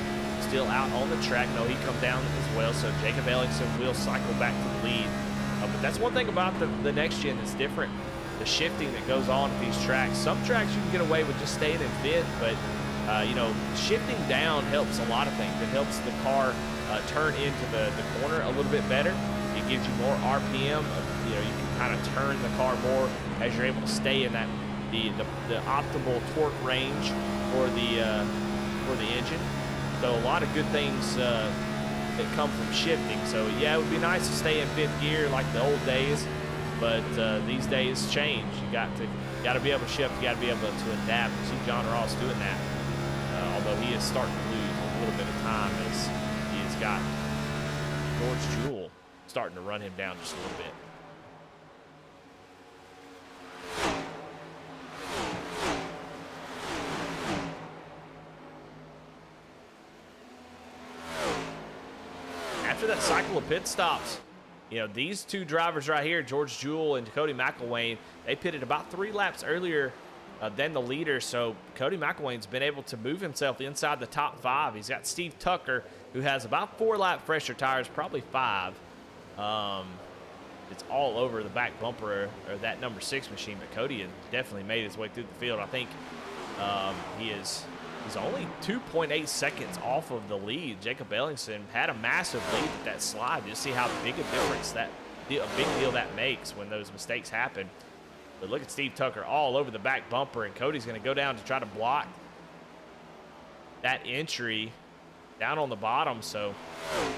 still out on the track. No, he come down as well, so Jacob Ellingson will cycle back to the lead. But that's one thing about the next gen that's different. The shifting that goes on at these tracks. Some tracks you can get away with just staying in 5th, but you know, shifting down helps a lot of things. It helps the car turn into the corner a little bit better. It gives you more RPM. You know, you can kind of turn the car more as you're able to stay in that the optimal torque range for the engine. So a lot of good things that come from shifting. So yeah, it would be nice to stay in 5th gear like the old days. But these days change. You got to be able to shift. You got to be able to adapt. You see John Ross doing that, although he is starting to lose a little bit of time as he has got George Jewell starting to run him down just a little bit. After that cycle of pit stops, you know, these two drivers right here, George Jewell and Cody McElwain, they pitted about 3 laps earlier than the leader. So Cody McElwain's been able to move himself inside the top 5. He's got Steve Tucker, who has about 4 lap fresher tires, probably 5. It's all over the back bumper or that number 6 machine, but Cody has definitely made his way through the field. I think he's only 2.8 seconds off of the lead. Jacob Ellingson had a massive lead with that slide. You see how big a difference a big deal that makes when those mistakes happen. But look at Steve Tucker all over the back bumper, and Cody's going to go down to try to block that entry down on the bottom. So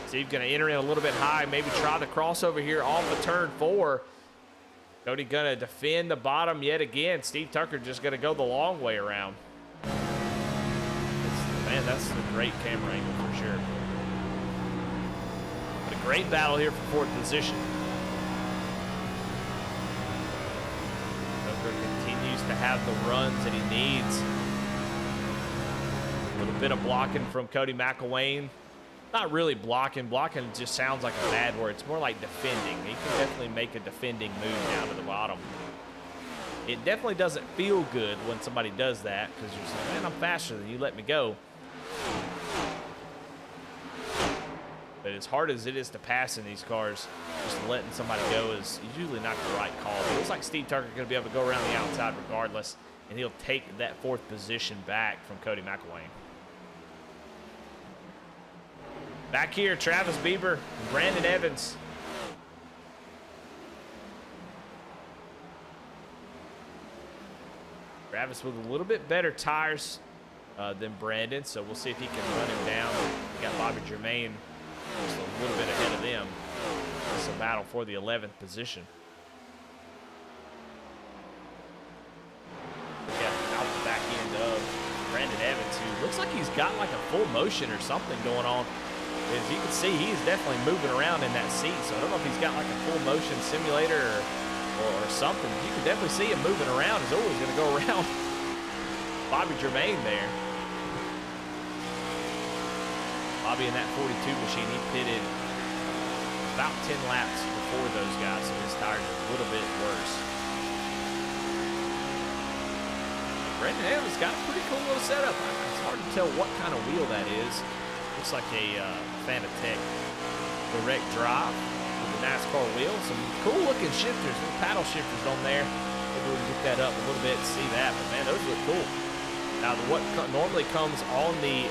Steve going to enter in a little bit high, maybe try the crossover here off of turn 4. Cody going to defend the bottom yet again. Steve Tucker just going to go the long way around. Man, that's a great camera angle for sure. But a great battle here for 4th position. Tucker continues to have the runs that he needs. A little bit of blocking from Cody McElwain. Not really blocking. Blocking just sounds like a bad word. It's more like defending. He can definitely make a defending move down to the bottom. It definitely doesn't feel good when somebody does that because you're saying, man, I'm faster than you, let me go. But as hard as it is to pass in these cars, just letting somebody go is usually not the right call. It looks like Steve Tucker is going to be able to go around the outside regardless, and he'll take that 4th position back from Cody McElwain. Back here, Travis Bieber and Brandon Evans. Travis with a little bit better tires than Brandon, so we'll see if he can run him down. We got Bobby Germain just a little bit ahead of them. It's a battle for the 11th position. We got out the back end of Brandon Evans, who looks like he's got like a full motion or something going on. As you can see, he's definitely moving around in that seat, so I don't know if he's got like a full motion simulator or something. You can definitely see him moving around. He's always going to go around Bobby Germain there. Bobby in that 42 machine, he pitted about 10 laps before those guys, so his tires are a little bit worse. Brandon Evans got a pretty cool little setup. It's hard to tell what kind of wheel that is. Looks like a Fanatec direct drive with the NASCAR wheel. Some cool looking shifters, little paddle shifters on there. Maybe we can get that up a little bit to see that, but man, those look cool. Now, what normally comes on the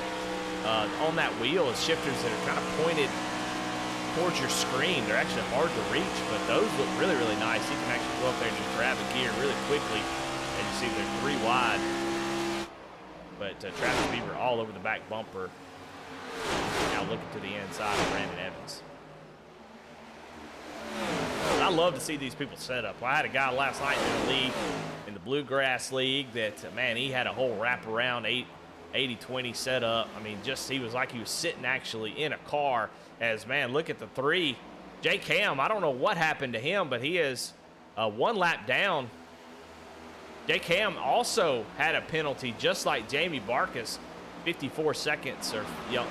on that wheel is shifters that are kind of pointed towards your screen. They're actually hard to reach, but those look really, really nice. You can actually go up there and just grab a gear really quickly, and you see they're 3 wide. But Travis Bieber all over the back bumper. Now looking to the inside of Brandon Evans. I love to see these people set up. Well, I had a guy last night in the league, in the Bluegrass League, that, man, he had a whole wraparound 80-20 setup. I mean, just he was like he was sitting actually in a car. As, man, look at the 3. Jake Ham, I don't know what happened to him, but he is 1 lap down. Jake Ham also had a penalty, just like Jamie Barkus, 54 seconds or,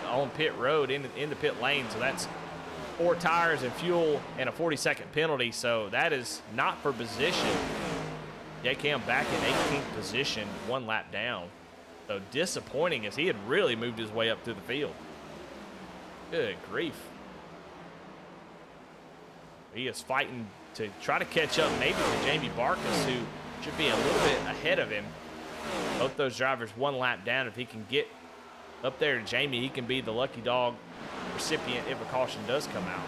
on pit road in the pit lane. So that's 4 tires and fuel and a 40-second penalty. So that is not for position. Jake Ham back in 18th position, 1 lap down. So disappointing, as he had really moved his way up through the field. Good grief. He is fighting to try to catch up maybe to Jamie Barkus, who should be a little bit ahead of him. Both those drivers 1 lap down. If he can get up there to Jamie, he can be the lucky dog recipient if a caution does come out.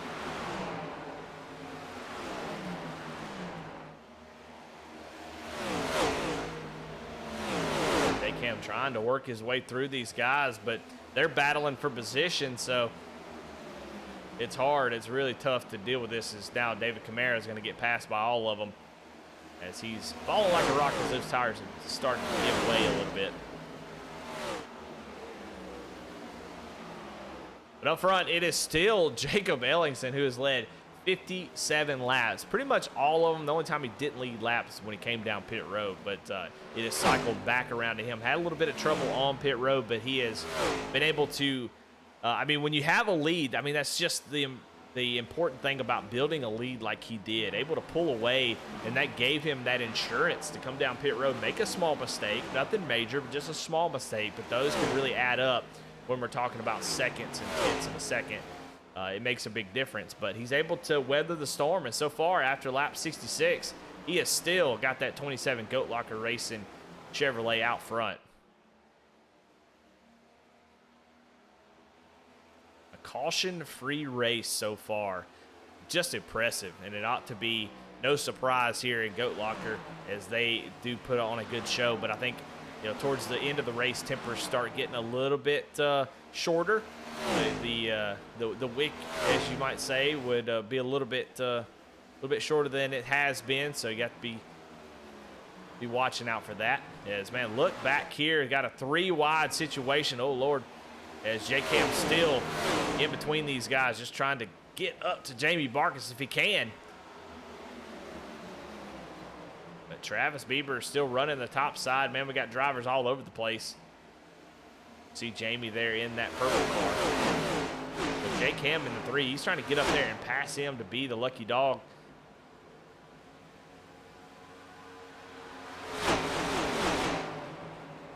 Him trying to work his way through these guys, but they're battling for position, so it's hard. It's really tough to deal with this, as now David Camara is going to get passed by all of them as he's falling like a rock as those tires are starting to give way a little bit. But up front, it is still Jacob Ellingson who has led 57 laps. Pretty much all of them. The only time he didn't lead laps when he came down pit road, but it has cycled back around to him. Had a little bit of trouble on pit road, but he has been able to, I mean, when you have a lead, I mean, that's just the important thing about building a lead like he did. Able to pull away, and that gave him that insurance to come down pit road, make a small mistake. Nothing major, but just a small mistake. But those can really add up when we're talking about seconds and tenths of a second. It makes a big difference, but he's able to weather the storm, and so far after lap 66, he has still got that 27 Goat Locker Racing Chevrolet out front. A caution-free race so far. Just impressive, and it ought to be no surprise here in Goat Locker as they do put on a good show, but I think, towards the end of the race, tempers start getting a little bit shorter. The wick, as you might say, would be a little bit shorter than it has been, so you have to be watching out for that. As, man, look back here, got a 3 wide situation. Oh Lord, as Jake Ham still in between these guys, just trying to get up to Jamie Barkus if he can. But Travis Bieber is still running the top side. Man, we got drivers all over the place. See Jamie there in that purple car. But Jake Ham in the 3. He's trying to get up there and pass him to be the lucky dog.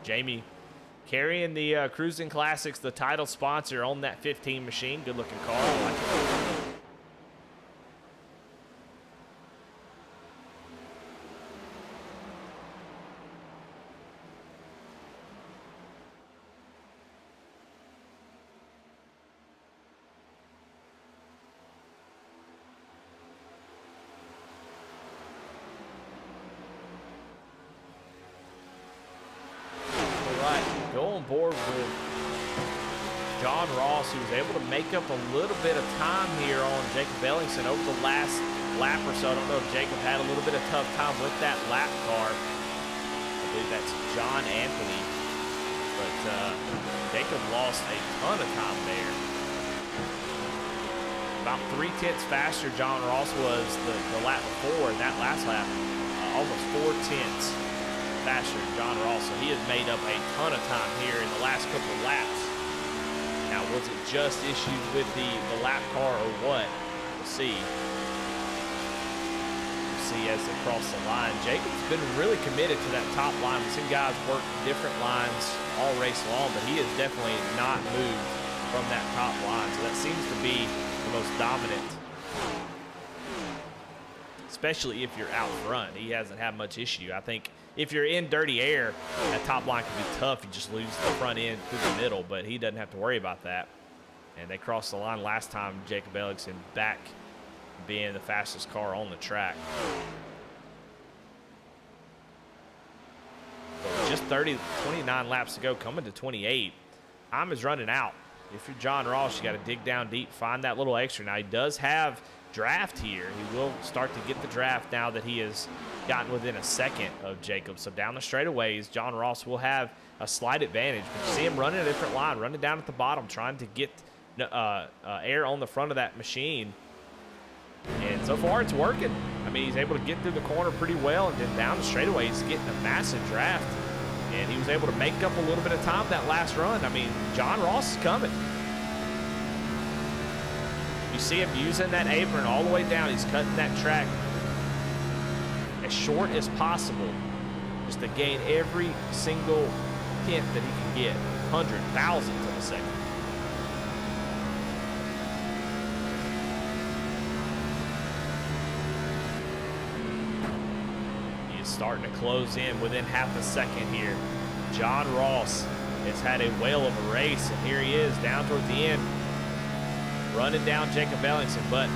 Jamie carrying the Crusin Classics, the title sponsor, on that 15 machine. Good looking car. I like it. Go on board with John Ross, who was able to make up a little bit of time here on Jacob Ellingson over the last lap or so. I don't know if Jacob had a little bit of tough time with that lap car. I believe that's John Anthony. But Jacob lost a ton of time there. About 3 tenths faster John Ross was the lap before, and that last lap, almost 4 tenths faster John Ross. So he has made up a ton of time here in the last couple of laps. Now, was it just issues with the lap car or what? We'll see. We'll see as they cross the line. Jacob's been really committed to that top line. We've seen guys work different lines all race long, but he has definitely not moved from that top line. So that seems to be the most dominant, especially if you're out front. He hasn't had much issue. I think if you're in dirty air, that top line can be tough. You just lose the front end through the middle, but he doesn't have to worry about that. And they crossed the line last time. Jacob Ellingson back being the fastest car on the track. So just 29 laps to go, coming to 28. Time is running out. If you're John Ross, you got to dig down deep, find that little extra. Now, he does have draft here. He will start to get the draft now that he has gotten within a second of Jacob. So down the straightaways, John Ross will have a slight advantage. But you see him running a different line, running down at the bottom, trying to get air on the front of that machine. And so far, it's working. I mean, he's able to get through the corner pretty well, and then down the straightaway, he's getting a massive draft. And he was able to make up a little bit of time that last run. I mean, John Ross is coming. You see him using that apron all the way down. He's cutting that track as short as possible just to gain every single tenth that he can get. 100,000th of a second. He is starting to close in within half a second here. John Ross has had a whale of a race, and here he is down toward the end, running down Jacob Ellingson. But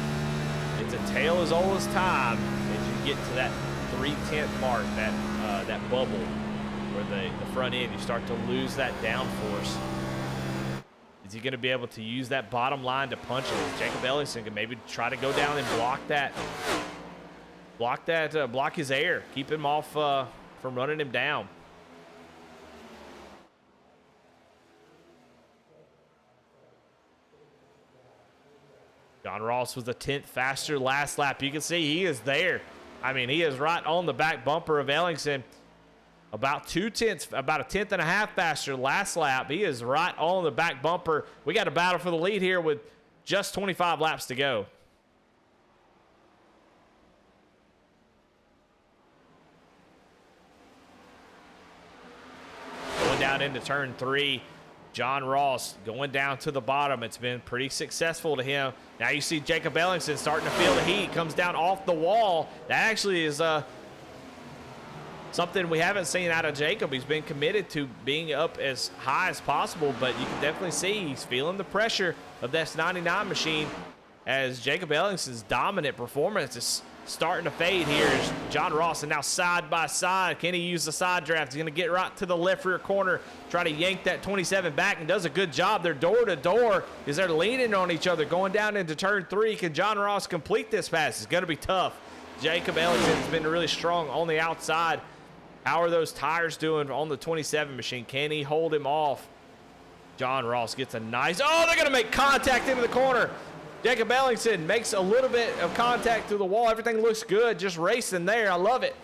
it's a tale as old as time as you get to that 3/10 mark, that bubble where the front end, you start to lose that downforce. Is he going to be able to use that bottom line to punch it? Jacob Ellingson can maybe try to go down and block his air, keep him off from running him down. John Ross was a 10th faster last lap. You can see he is there. I mean, he is right on the back bumper of Ellingson. About 2/10, about a 10th and a half faster last lap. He is right on the back bumper. We got a battle for the lead here with just 25 laps to go. Going down into turn 3. John Ross going down to the bottom. It's been pretty successful to him. Now you see Jacob Ellingson starting to feel the heat. Comes down off the wall. That actually is something we haven't seen out of Jacob. He's been committed to being up as high as possible, but you can definitely see he's feeling the pressure of this 99 machine as Jacob Ellingson's dominant performance is starting to fade here. As John Ross, and now side by side, can he use the side draft? He's going to get right to the left rear corner, try to yank that 27 back, and does a good job. They're door to door as they're leaning on each other going down into turn 3. Can John Ross complete this pass? It's going to be tough. Jacob Ellington's been really strong on the outside. How are those tires doing on the 27 machine? Can he hold him off? John Ross gets a nice, oh, they're going to make contact into the corner. Jacob Ellingson makes a little bit of contact through the wall. Everything looks good, just racing there. I love it.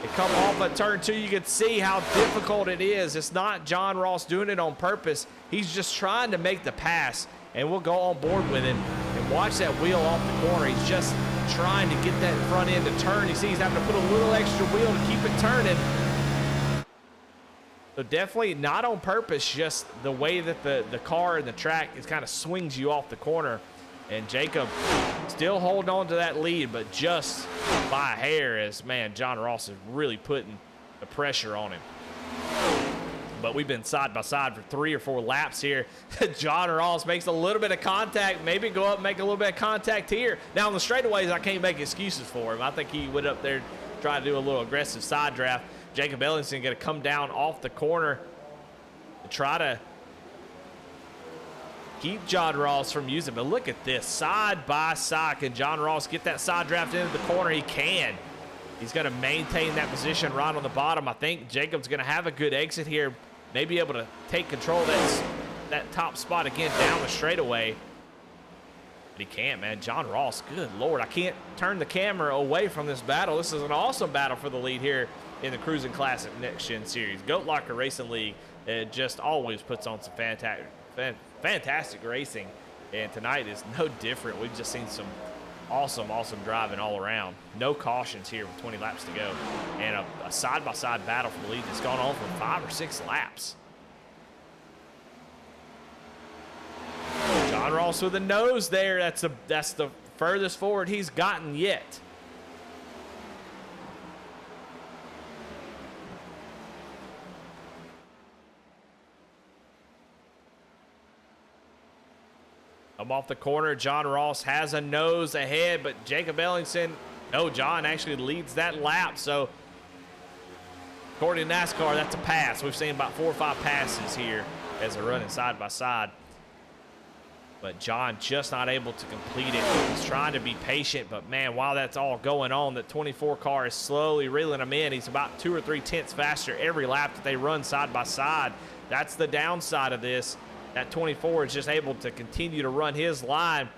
They come off at turn 2. You can see how difficult it is. It's not John Ross doing it on purpose. He's just trying to make the pass, and we'll go on board with it. And watch that wheel off the corner. He's just trying to get that front end to turn. You see he's having to put a little extra wheel to keep it turning. So definitely not on purpose, just the way that the car and the track is kind of swings you off the corner. And Jacob still holding on to that lead, but just by a hair as, man, John Ross is really putting the pressure on him. But we've been side by side for 3 or 4 laps here. John Ross makes a little bit of contact, maybe go up and make a little bit of contact here. Now on the straightaways, I can't make excuses for him. I think he went up there trying to do a little aggressive side draft. Jacob Ellingson going to come down off the corner to try to keep John Ross from using. But look at this, side by side. Can John Ross get that side draft into the corner? He can. He's going to maintain that position right on the bottom. I think Jacob's going to have a good exit here. Maybe able to take control of that top spot again down the straightaway. But he can't, man. John Ross, good Lord. I can't turn the camera away from this battle. This is an awesome battle for the lead here in the Crusin Classic Next Gen Series. Goat Locker Racing League just always puts on some fantastic racing. And tonight is no different. We've just seen some awesome driving all around. No cautions here with 20 laps to go. And a side-by-side battle for the lead that's gone on for 5 or 6 laps. John Ross with a nose there. That's the furthest forward he's gotten yet. Come off the corner. John Ross has a nose ahead, but Jacob Ellingson, no, John actually leads that lap. So according to NASCAR, that's a pass. We've seen about 4 or 5 passes here as they're running side by side. But John just not able to complete it. He's trying to be patient, but man, while that's all going on, that 24 car is slowly reeling him in. He's about 2 or 3 tenths faster every lap that they run side by side. That's the downside of this. That 24 is just able to continue to run his line.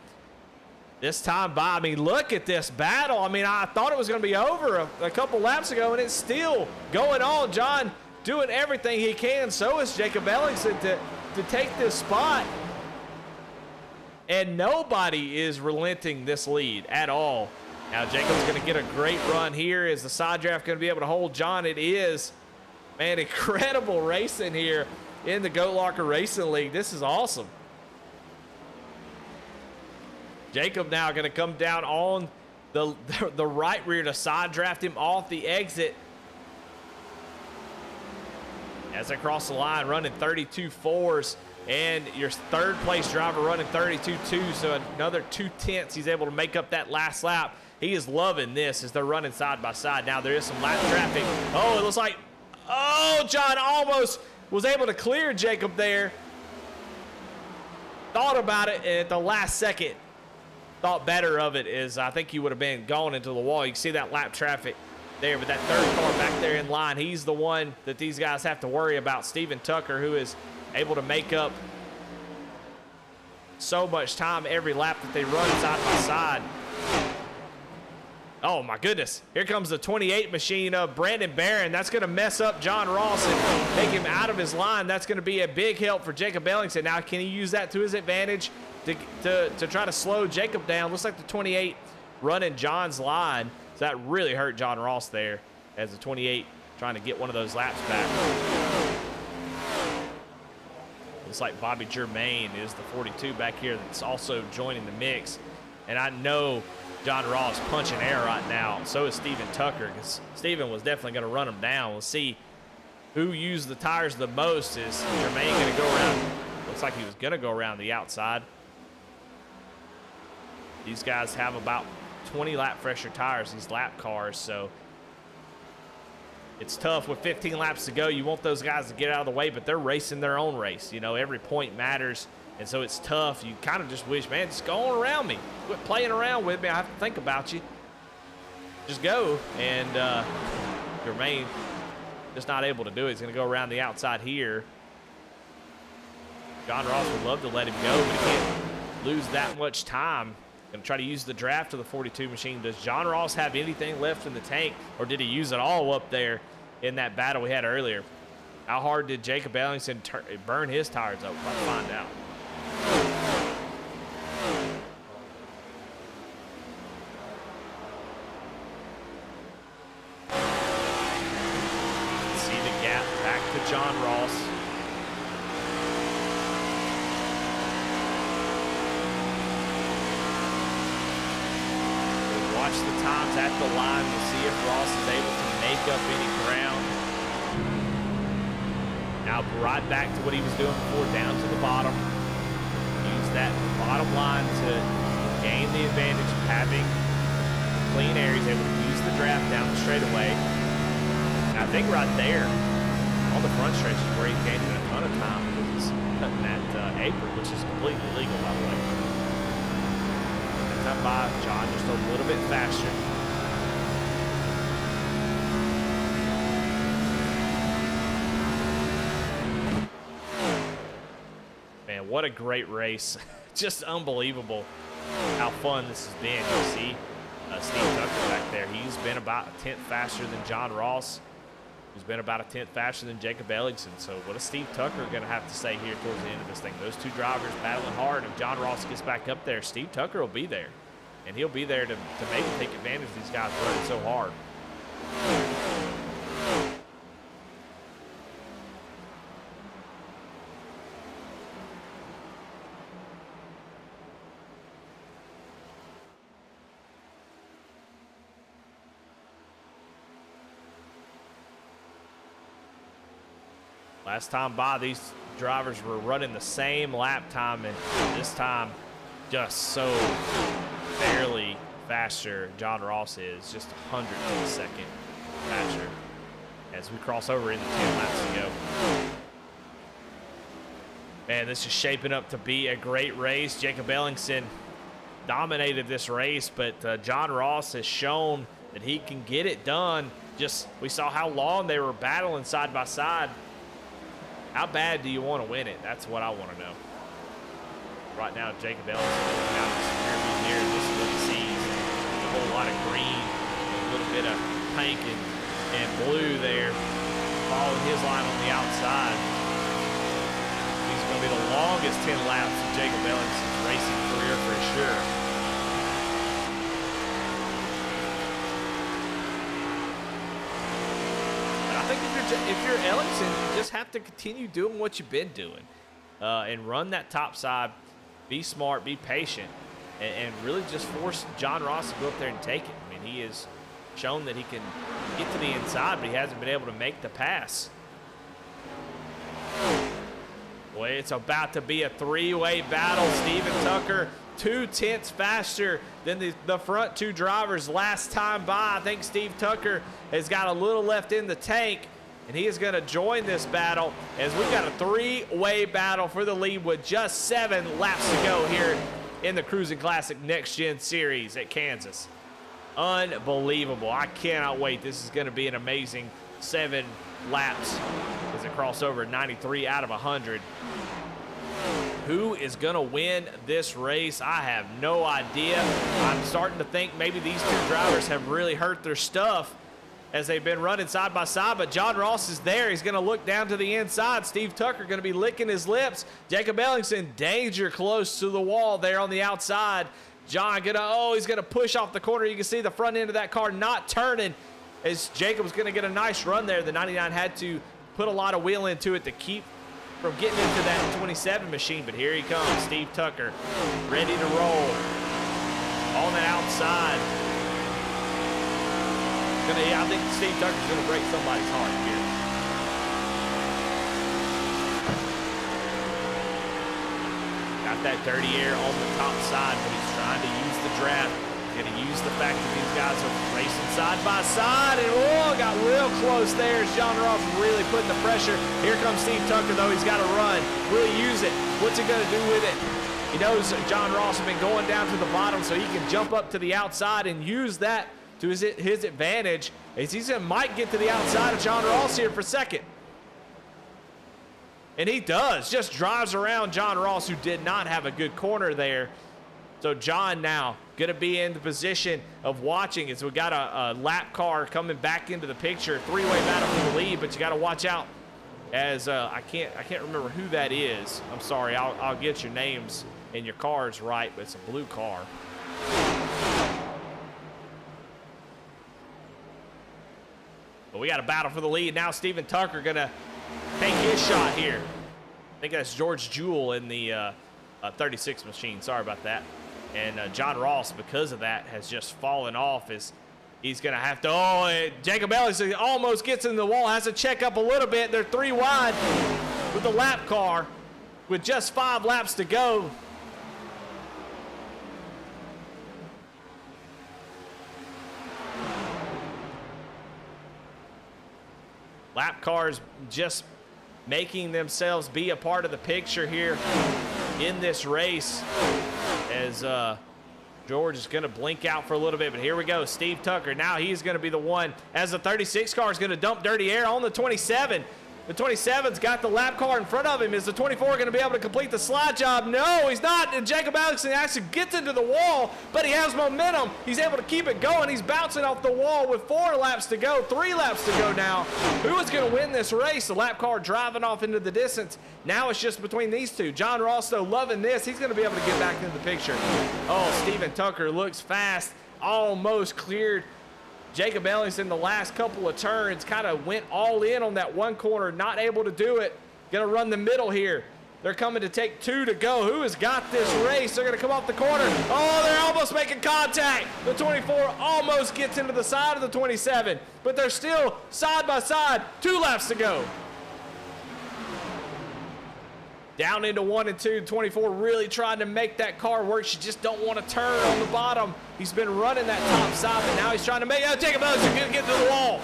This time by, I mean, look at this battle. I mean, I thought it was going to be over a couple laps ago, and it's still going on. John doing everything he can. So is Jacob Ellingson to take this spot. And nobody is relenting this lead at all. Now Jacob's going to get a great run here. Is the side draft going to be able to hold John? It is. Man, incredible racing here in the Goat Locker Racing League. This is awesome. Jacob now going to come down on the right rear to side draft him off the exit. As they cross the line, running 32.4s. And your third place driver running 32.2, so another 2 tenths he's able to make up that last lap. He is loving this as they're running side by side. Now there is some lap traffic. Oh, it looks like, oh, John almost was able to clear Jacob there. Thought about it, and at the last second, thought better of it, as I think he would have been gone into the wall. You can see that lap traffic there, but that third car back there in line, he's the one that these guys have to worry about. Steven Tucker, who is able to make up so much time every lap that they run side by side. Oh my goodness, here comes the 28 machine of Brandon Barron. That's going to mess up John Ross and take him out of his line. That's going to be a big help for Jacob Ellingson. Now can he use that to his advantage to try to slow Jacob down? Looks like the 28 running John's line, so that really hurt John Ross there as the 28 trying to get one of those laps back. Looks like Bobby Germain is the 42 back here that's also joining the mix. And I know John Ross punching air right now. So is Steven Tucker, because Steven was definitely going to run him down. We'll see who used the tires the most. Is Germain going to go around? Looks like he was going to go around the outside. These guys have about 20 lap fresher tires, these lap cars, so it's tough with 15 laps to go. You want those guys to get out of the way, but they're racing their own race. You know, every point matters, and so it's tough. You kind of just wish, man, just go on around me. Quit playing around with me. I have to think about you. Just go. And Germain just not able to do it. He's going to go around the outside here. John Ross would love to let him go, but he can't lose that much time. Going to try to use the draft of the 42 machine. Does John Ross have anything left in the tank, or did he use it all up there in that battle we had earlier? How hard did Jacob Ellingson burn his tires up? Let's find out. See the gap back to John Ross. Watch the times at the line to see if Ross is able to make up any ground. Now right back to what he was doing before, down to the bottom. Use that bottom line to gain the advantage of having clean air. He's able to use the draft down the straightaway. And I think right there on the front stretch is where he's gaining a ton of time, because he's cutting that apron, which is completely legal, by the way. Time by John just a little bit faster. Man, what a great race. Just unbelievable how fun this has been. You see Steve Tucker back there. He's been about a tenth faster than John Ross, who's been about a tenth faster than Jacob Ellingson. So what is Steve Tucker going to have to say here towards the end of this thing? Those two drivers battling hard. If John Ross gets back up there, Steve Tucker will be there. And he'll be there to maybe take advantage of these guys running so hard. Last time by, these drivers were running the same lap time, and this time just so barely faster. John Ross is just 100th of a second faster as we cross over into 10 laps to go. Man, this is shaping up to be a great race. Jacob Ellingson dominated this race, but John Ross has shown that he can get it done. Just, we saw how long they were battling side by side. How bad do you want to win it? That's what I want to know. Right now, Jacob Ellingson looking out his rear view mirror. This is what he sees. A whole lot of green, a little bit of pink and blue there. Following his line on the outside. He's going to be the longest 10 laps of Jacob Ellingson's racing career for sure. But I think if you're Ellingson, you just have to continue doing what you've been doing and run that top side. Be smart, be patient, and really just force John Ross to go up there and take it. I mean, he has shown that he can get to the inside, but he hasn't been able to make the pass. Boy, it's about to be a three-way battle. Steven Tucker, 2/10 faster than the front two drivers last time by. I think Steve Tucker has got a little left in the tank, and he is going to join this battle as we've got a three-way battle for the lead with just 7 laps to go here in the Crusin Classic Next Gen Series at Kansas. Unbelievable. I cannot wait. This is going to be an amazing 7 laps as it crosses over 93 out of 100. Who is going to win this race? I have no idea. I'm starting to think maybe these two drivers have really hurt their stuff as they've been running side by side, but John Ross is there. He's going to look down to the inside. Steve Tucker going to be licking his lips. Jacob Ellingson, danger close to the wall there on the outside. John he's going to push off the corner. You can see the front end of that car not turning as Jacob's going to get a nice run there. The 99 had to put a lot of wheel into it to keep from getting into that 27 machine, but here he comes, Steve Tucker, ready to roll on the outside. I think Steve Tucker's going to break somebody's heart here. Got that dirty air on the top side, but he's trying to use the draft. He's going to use the fact that these guys are racing side by side, and got real close there as John Ross really putting the pressure. Here comes Steve Tucker, though. He's got to run. Will he use it? What's he going to do with it? He knows John Ross has been going down to the bottom, so he can jump up to the outside and use that to his advantage, as he might get to the outside of John Ross here for second. And he does, just drives around John Ross, who did not have a good corner there. So John now going to be in the position of watching as we got a lap car coming back into the picture. Three-way battle for the lead, but you got to watch out as I can't remember who that is. I'm sorry, I'll get your names and your cars right, but it's a blue car. But we got a battle for the lead. Now Steven Tucker going to take his shot here. I think that's George Jewell in the 36 machine. Sorry about that. And John Ross, because of that, has just fallen off as he's going to have to. Jacob Ellingson almost gets in the wall. Has to check up a little bit. They're 3 wide with the lap car with just 5 laps to go. Lap cars just making themselves be a part of the picture here in this race as George is going to blink out for a little bit, but here we go. Steve Tucker, now he's going to be the one as the 36 car is going to dump dirty air on the 27. The 27's got the lap car in front of him. Is the 24 going to be able to complete the slide job? No, he's not. And Jacob Ellingson actually gets into the wall, but he has momentum. He's able to keep it going. He's bouncing off the wall with 4 laps to go, 3 laps to go now. Who is going to win this race? The lap car driving off into the distance. Now it's just between these two. John Ross, though, loving this. He's going to be able to get back into the picture. Oh, Steven Tucker looks fast. Almost cleared Jacob Ellingson the last couple of turns, kind of went all in on that one corner, not able to do it. Going to run the middle here. They're coming to take 2 to go. Who has got this race? They're going to come off the corner. Oh, they're almost making contact. The 24 almost gets into the side of the 27, but they're still side by side. 2 laps to go. Down into 1 and 2. 24 really trying to make that car work. She just don't want to turn on the bottom. He's been running that top side, but now he's trying to make it. Jacob Ellingson going to get to the wall.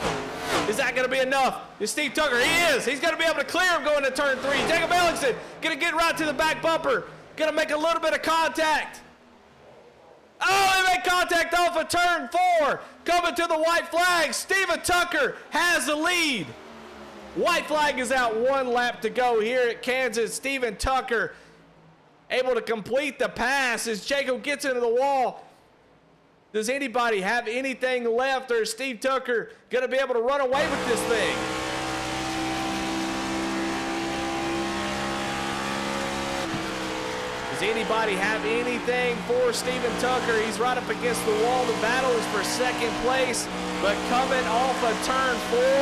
Is that going to be enough? Is Steve Tucker? He is. He's going to be able to clear him going to turn 3. Jacob Ellingson going to get right to the back bumper. Going to make a little bit of contact. Oh, they make contact off of turn 4. Coming to the white flag. Steven Tucker has the lead. White flag is out. 1 lap to go here at Kansas. Steven Tucker able to complete the pass as Jacob gets into the wall. Does anybody have anything left, or is Steve Tucker going to be able to run away with this thing? Does anybody have anything for Steven Tucker? He's right up against the wall. The battle is for second place, but coming off of turn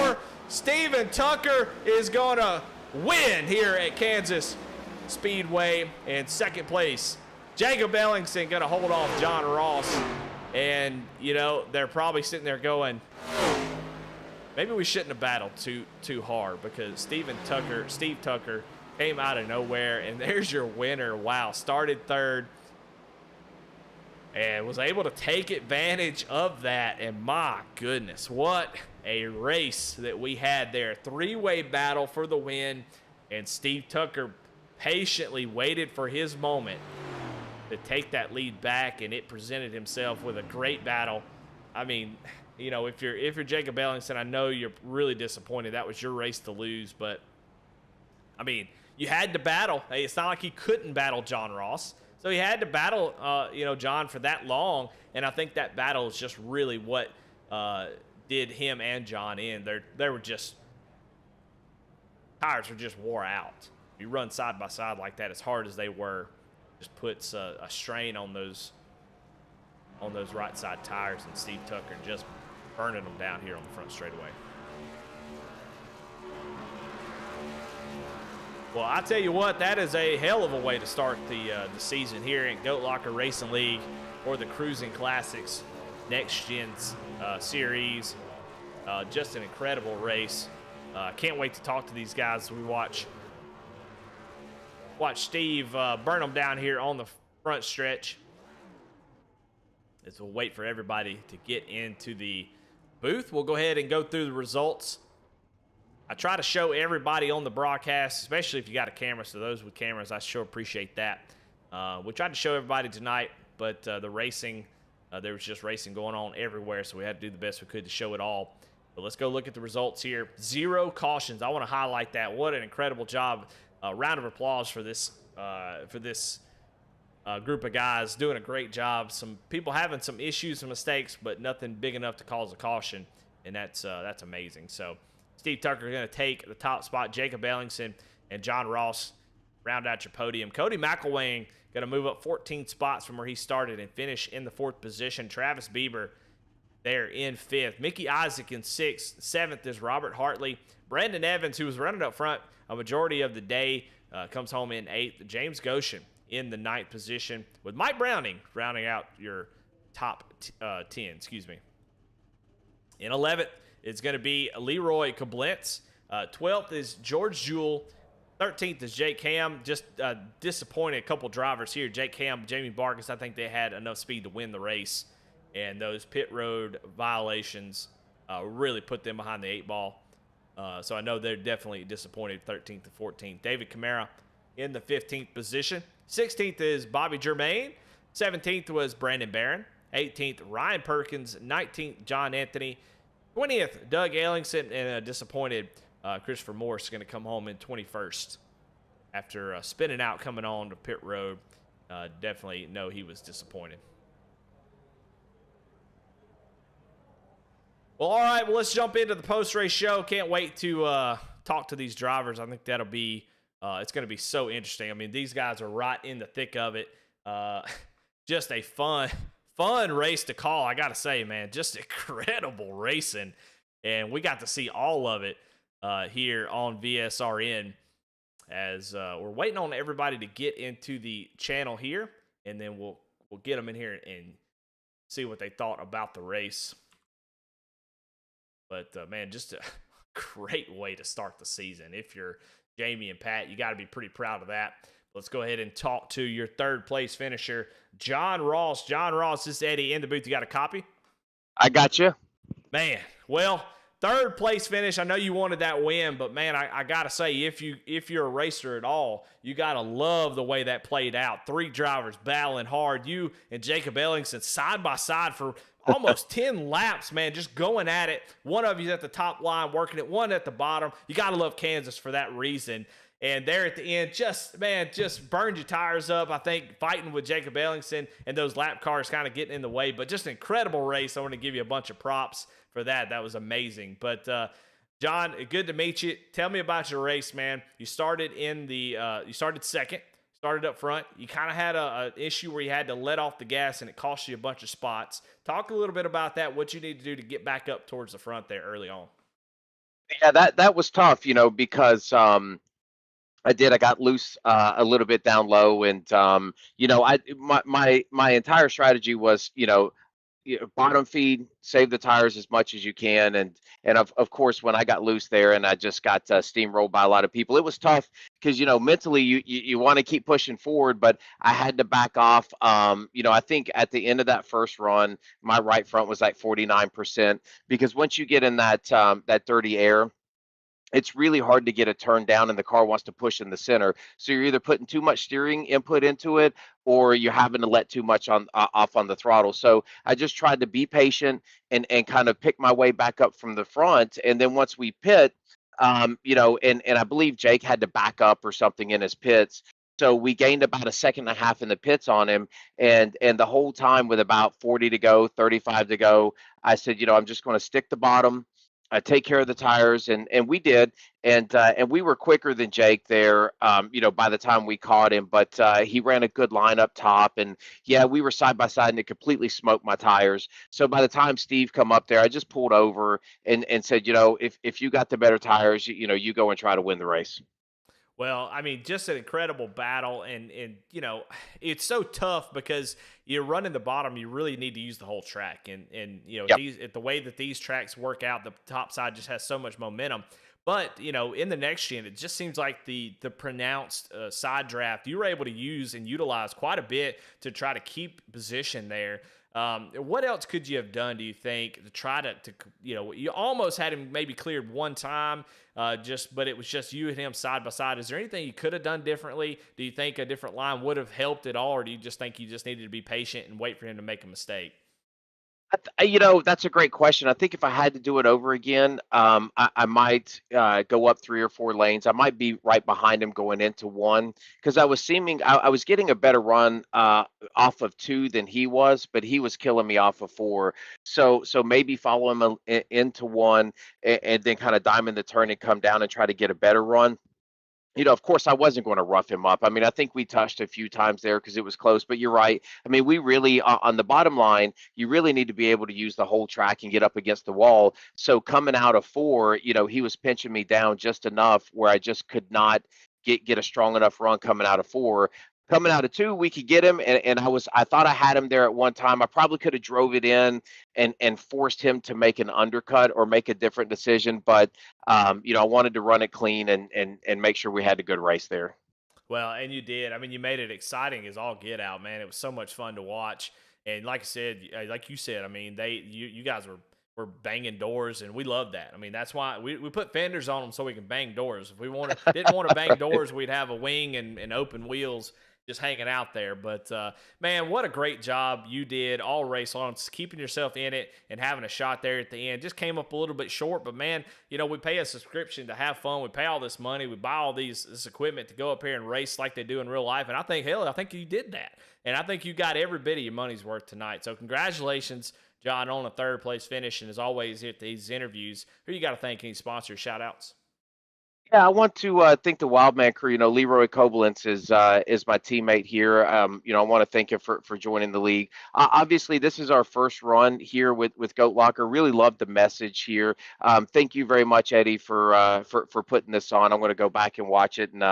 4, Steven Tucker is going to win here at Kansas Speedway in second place. Jacob Ellingson going to hold off John Ross. And, you know, they're probably sitting there going, maybe we shouldn't have battled too hard, because Steve Tucker came out of nowhere, and there's your winner. Wow, started 3rd and was able to take advantage of that. And my goodness, what a race that we had there. 3-way battle for the win, and Steve Tucker patiently waited for his moment to take that lead back, and it presented himself with a great battle. I mean, you know, if you're Jacob Ellingson, I know you're really disappointed. That was your race to lose, but I mean, you had to battle. Hey, it's not like he couldn't battle John Ross. So he had to battle, you know, John for that long, and I think that battle is just really what did him and John in. They were just, tires were just wore out. You run side by side like that, as hard as they were, just puts a strain on those right side tires, and Steve Tucker just burning them down here on the front straightaway. Well, I tell you what, that is a hell of a way to start the season here in Goat Locker Racing League or the Crusin Classics Next Gens series. Just an incredible race. Can't wait to talk to these guys. We watch Steve burn them down here on the front stretch. As we'll wait for everybody to get into the booth. We'll go ahead and go through the results. I try to show everybody on the broadcast, especially if you got a camera. So those with cameras, I sure appreciate that. We tried to show everybody tonight, but the racing, there was just racing going on everywhere, so we had to do the best we could to show it all. But let's go look at the results here. 0 cautions. I want to highlight that. What an incredible job. Round of applause for this group of guys doing a great job. Some people having some issues and mistakes, but nothing big enough to cause a caution, and that's amazing. So Steve Tucker going to take the top spot. Jacob Ellingson and John Ross round out your podium. Cody McElwain going to move up 14 spots from where he started and finish in the 4th position. Travis Bieber there in 5th. Mickey Isaac in 6th. 7th is Robert Hartley. Brandon Evans, who was running up front a majority of the day, comes home in 8th. James Goshen in the 9th position, with Mike Browning rounding out your top 10. Excuse me. In 11th, it's going to be Leroy Koblenz. 12th is George Jewell. 13th is Jake Ham. Just disappointed a couple drivers here. Jake Ham, Jamie Vargas, I think they had enough speed to win the race. And those pit road violations really put them behind the 8 ball. So I know they're definitely disappointed, 13th to 14th. David Camara in the 15th position. 16th is Bobby Germain. 17th was Brandon Barron. 18th, Ryan Perkins. 19th, John Anthony. 20th, Doug Ellingson, and a disappointed Christopher Morse going to come home in 21st after spinning out coming on to pit road. Definitely know he was disappointed. Well, all right, well, let's jump into the post-race show. Can't wait to talk to these drivers. I think that'll be it's going to be so interesting. I mean, these guys are right in the thick of it. Just a fun race to call, I gotta say, man. Just incredible racing, and we got to see all of it here on VSRN as we're waiting on everybody to get into the channel here, and then we'll get them in here and see what they thought about the race. But man, just a great way to start the season if you're Jamie and Pat. You got to be pretty proud of that. Let's go ahead and talk to your third place finisher, John Ross. John Ross, this is Eddie in the booth. You got a copy? I got you. Man, well, third place finish. I know you wanted that win, but man, I gotta say, if you're a racer at all, you gotta love the way that played out. Three drivers battling hard. You and Jacob Ellingson side by side for almost 10 laps, man, just going at it. One of you's at the top line working it, one at the bottom. You gotta love Kansas for that reason. And there at the end, just burned your tires up. I think fighting with Jacob Ellingson and those lap cars kind of getting in the way, but just an incredible race. I want to give you a bunch of props for that. That was amazing. But John, good to meet you. Tell me about your race, man. You started you started second, started up front. You kind of had an issue where you had to let off the gas and it cost you a bunch of spots. Talk a little bit about that. What you need to do to get back up towards the front there early on. Yeah, that was tough, because I got loose a little bit down low, and my entire strategy was, bottom feed, save the tires as much as you can, and of course when I got loose there and I just got steamrolled by a lot of people, it was tough because mentally you want to keep pushing forward, but I had to back off. I think at the end of that first run, my right front was like 49% because once you get in that dirty air, it's really hard to get a turn down and the car wants to push in the center. So you're either putting too much steering input into it or you're having to let too much on off on the throttle. So I just tried to be patient and kind of pick my way back up from the front. And then once we pit, and I believe Jake had to back up or something in his pits. So we gained about a second and a half in the pits on him. And the whole time with about 40 to go, 35 to go, I said, I'm just going to stick the bottom, take care of the tires, and we did, and we were quicker than Jake there, by the time we caught him. But he ran a good line up top, and yeah, we were side by side, and it completely smoked my tires. So by the time Steve come up there, I just pulled over and said, if you got the better tires, you go and try to win the race. Well, I mean, just an incredible battle, and it's so tough because you're running the bottom. You really need to use the whole track, and Yep. the way that these tracks work out, the top side just has so much momentum. But in the next gen, it just seems like the pronounced side draft you were able to use and utilize quite a bit to try to keep position there. What else could you have done, do you think, to try to you almost had him maybe cleared one time, but it was just you and him side by side. Is there anything you could have done differently? Do you think a different line would have helped at all, or do you just think you just needed to be patient and wait for him to make a mistake? That's a great question. I think if I had to do it over again, I might go up 3 or 4 lanes. I might be right behind him going into one because I was getting a better run off of 2 than he was, but he was killing me off of 4. So maybe follow him into one and then kind of diamond the turn and come down and try to get a better run. Of course, I wasn't going to rough him up. I mean, I think we touched a few times there because it was close, but you're right. I mean, we really, on the bottom line, you really need to be able to use the whole track and get up against the wall. So coming out of 4, he was pinching me down just enough where I just could not get a strong enough run coming out of 4. Coming out of 2, we could get him, and I thought I had him there at one time. I probably could have drove it in and forced him to make an undercut or make a different decision, but I wanted to run it clean and make sure we had a good race there. Well, and you did. I mean, you made it exciting as all get out, man. It was so much fun to watch. And like I said, like you said, I mean, you guys were banging doors, and we love that. I mean, that's why we put fenders on them so we can bang doors. If we didn't want to bang doors, we'd have a wing and open wheels just hanging out there. But man, what a great job you did all race long, just keeping yourself in it and having a shot there at the end. Just came up a little bit short, but man, we pay a subscription to have fun. We pay all this money. We buy all this equipment to go up here and race like they do in real life. And I think you did that. And I think you got every bit of your money's worth tonight. So congratulations, John, on a third place finish. And as always, at these interviews, who you got to thank? Any sponsors, shout outs? Yeah, I want to thank the Wildman crew. Leroy Koblenz is my teammate here. I want to thank him for joining the league. Obviously, this is our first run here with Goat Locker. Really love the message here. Thank you very much, Eddie, for putting this on. I'm going to go back and watch it, and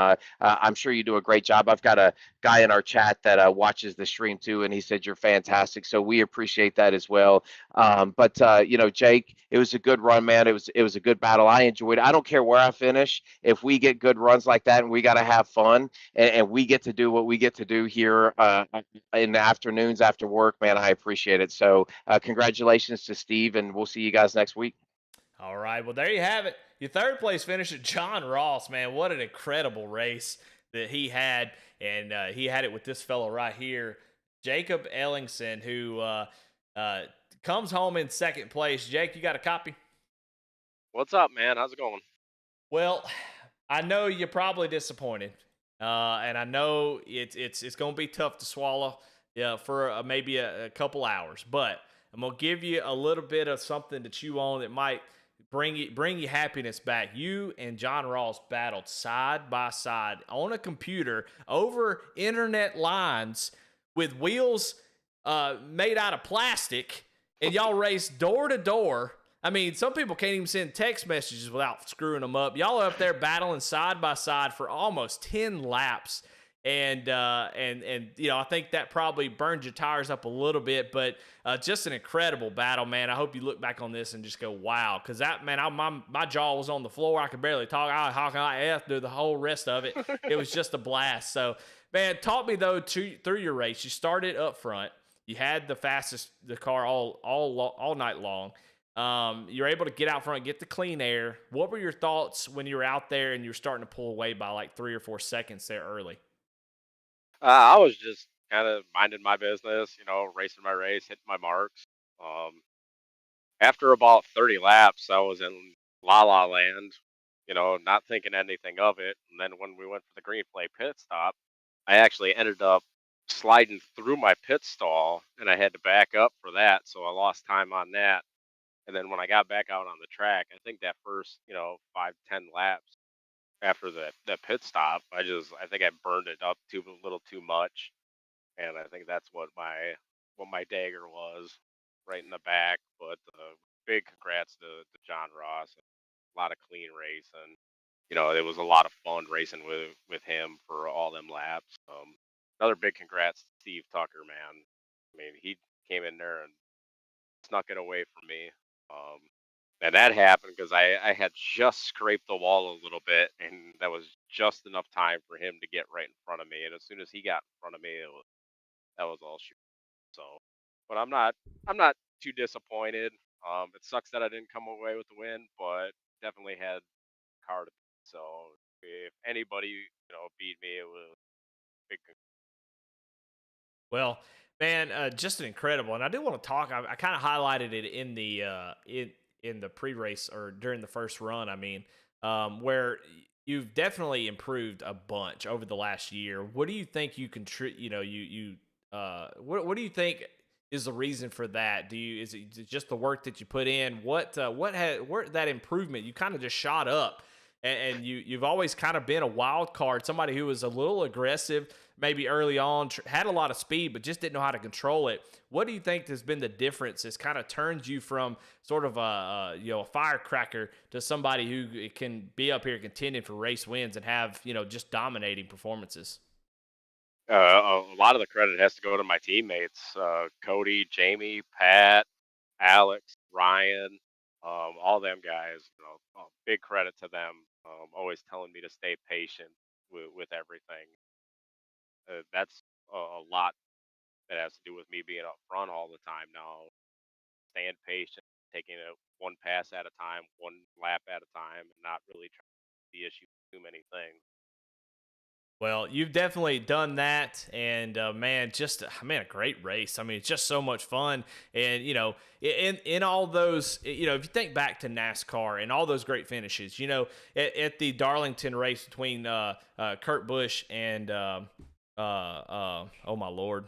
I'm sure you do a great job. I've got a guy in our chat that watches the stream too, and he said you're fantastic. So we appreciate that as well. But Jake, it was a good run, man. It was a good battle. I enjoyed it. I don't care where I finish. much if we get good runs like that, and we got to have fun, and we get to do what we get to do here in the afternoons after work. Man, I appreciate it. So congratulations to Steve, and we'll see you guys next week. All right, well, there you have it. Your third place finisher, John Ross, man, what an incredible race that he had. And he had it with this fellow right here, Jacob Ellingson, who comes home in second place. Jake, you got a copy? What's up, man? How's it going? Well, I know you're probably disappointed, and I know it's going to be tough to swallow for maybe a couple hours. But I'm going to give you a little bit of something to chew on that might bring you happiness back. You and John Ross battled side by side on a computer over internet lines with wheels made out of plastic, and y'all raced door to door. I mean, some people can't even send text messages without screwing them up. Y'all are up there battling side by side for almost 10 laps. And you know, I think that probably burned your tires up a little bit, but just an incredible battle, man. I hope you look back on this and just go, wow, because that, man, my jaw was on the floor. I could barely talk. I was honking like F through the whole rest of it. It was just a blast. So, man, talk me though through your race. You started up front. You had the fastest the car all night long. You're able to get out front, get the clean air. What were your thoughts when you were out there and you were starting to pull away by like 3 or 4 seconds there early? I was just kind of minding my business, racing my race, hitting my marks. After about 30 laps, I was in La La Land, not thinking anything of it. And then when we went for the green flag pit stop, I actually ended up sliding through my pit stall, and I had to back up for that, so I lost time on that. And then when I got back out on the track, I think that first, 5-10 laps after that pit stop, I think I burned it up a little too much, and I think that's what my dagger was, right in the back. But big congrats to John Ross. A lot of clean racing. It was a lot of fun racing with him for all them laps. Another big congrats to Steve Tucker, man. I mean, he came in there and snuck it away from me. And that happened because I had just scraped the wall a little bit, and that was just enough time for him to get right in front of me. And as soon as he got in front of me, that was all shoot. So, but I'm not too disappointed. It sucks that I didn't come away with the win, but definitely had car to beat. So if anybody beat me, it was big. Well, man, just an incredible. And I do want to talk. I kind of highlighted it in the in the pre-race or during the first run. I mean, where you've definitely improved a bunch over the last year. What do you think you what do you think is the reason for that? Is it just the work that you put in? Where that improvement? You kind of just shot up. And you've always kind of been a wild card, somebody who was a little aggressive, maybe early on, had a lot of speed, but just didn't know how to control it. What do you think has been the difference that's kind of turned you from sort of a firecracker to somebody who can be up here contending for race wins and have, just dominating performances? A lot of the credit has to go to my teammates, Cody, Jamie, Pat, Alex, Ryan, all them guys. Big credit to them. Always telling me to stay patient with everything. That's a lot that has to do with me being up front all the time now. Staying patient, taking it one pass at a time, one lap at a time, and not really trying to the issue too many things. Well, you've definitely done that, and man, a great race. I mean, it's just so much fun, and in all those, if you think back to NASCAR and all those great finishes, at the Darlington race between Kurt Busch and oh my Lord,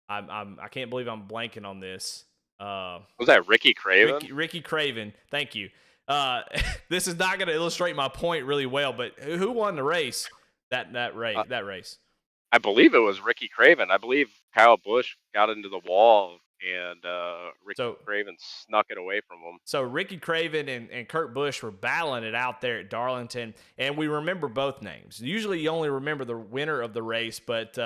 I can't believe I'm blanking on this. Was that Ricky Craven? Ricky Craven, thank you. This is not going to illustrate my point really well, but who won the race? That race. I believe it was Ricky Craven. I believe Kyle Busch got into the wall and Ricky Craven snuck it away from him. So Ricky Craven and Kurt Busch were battling it out there at Darlington, and we remember both names. Usually you only remember the winner of the race, but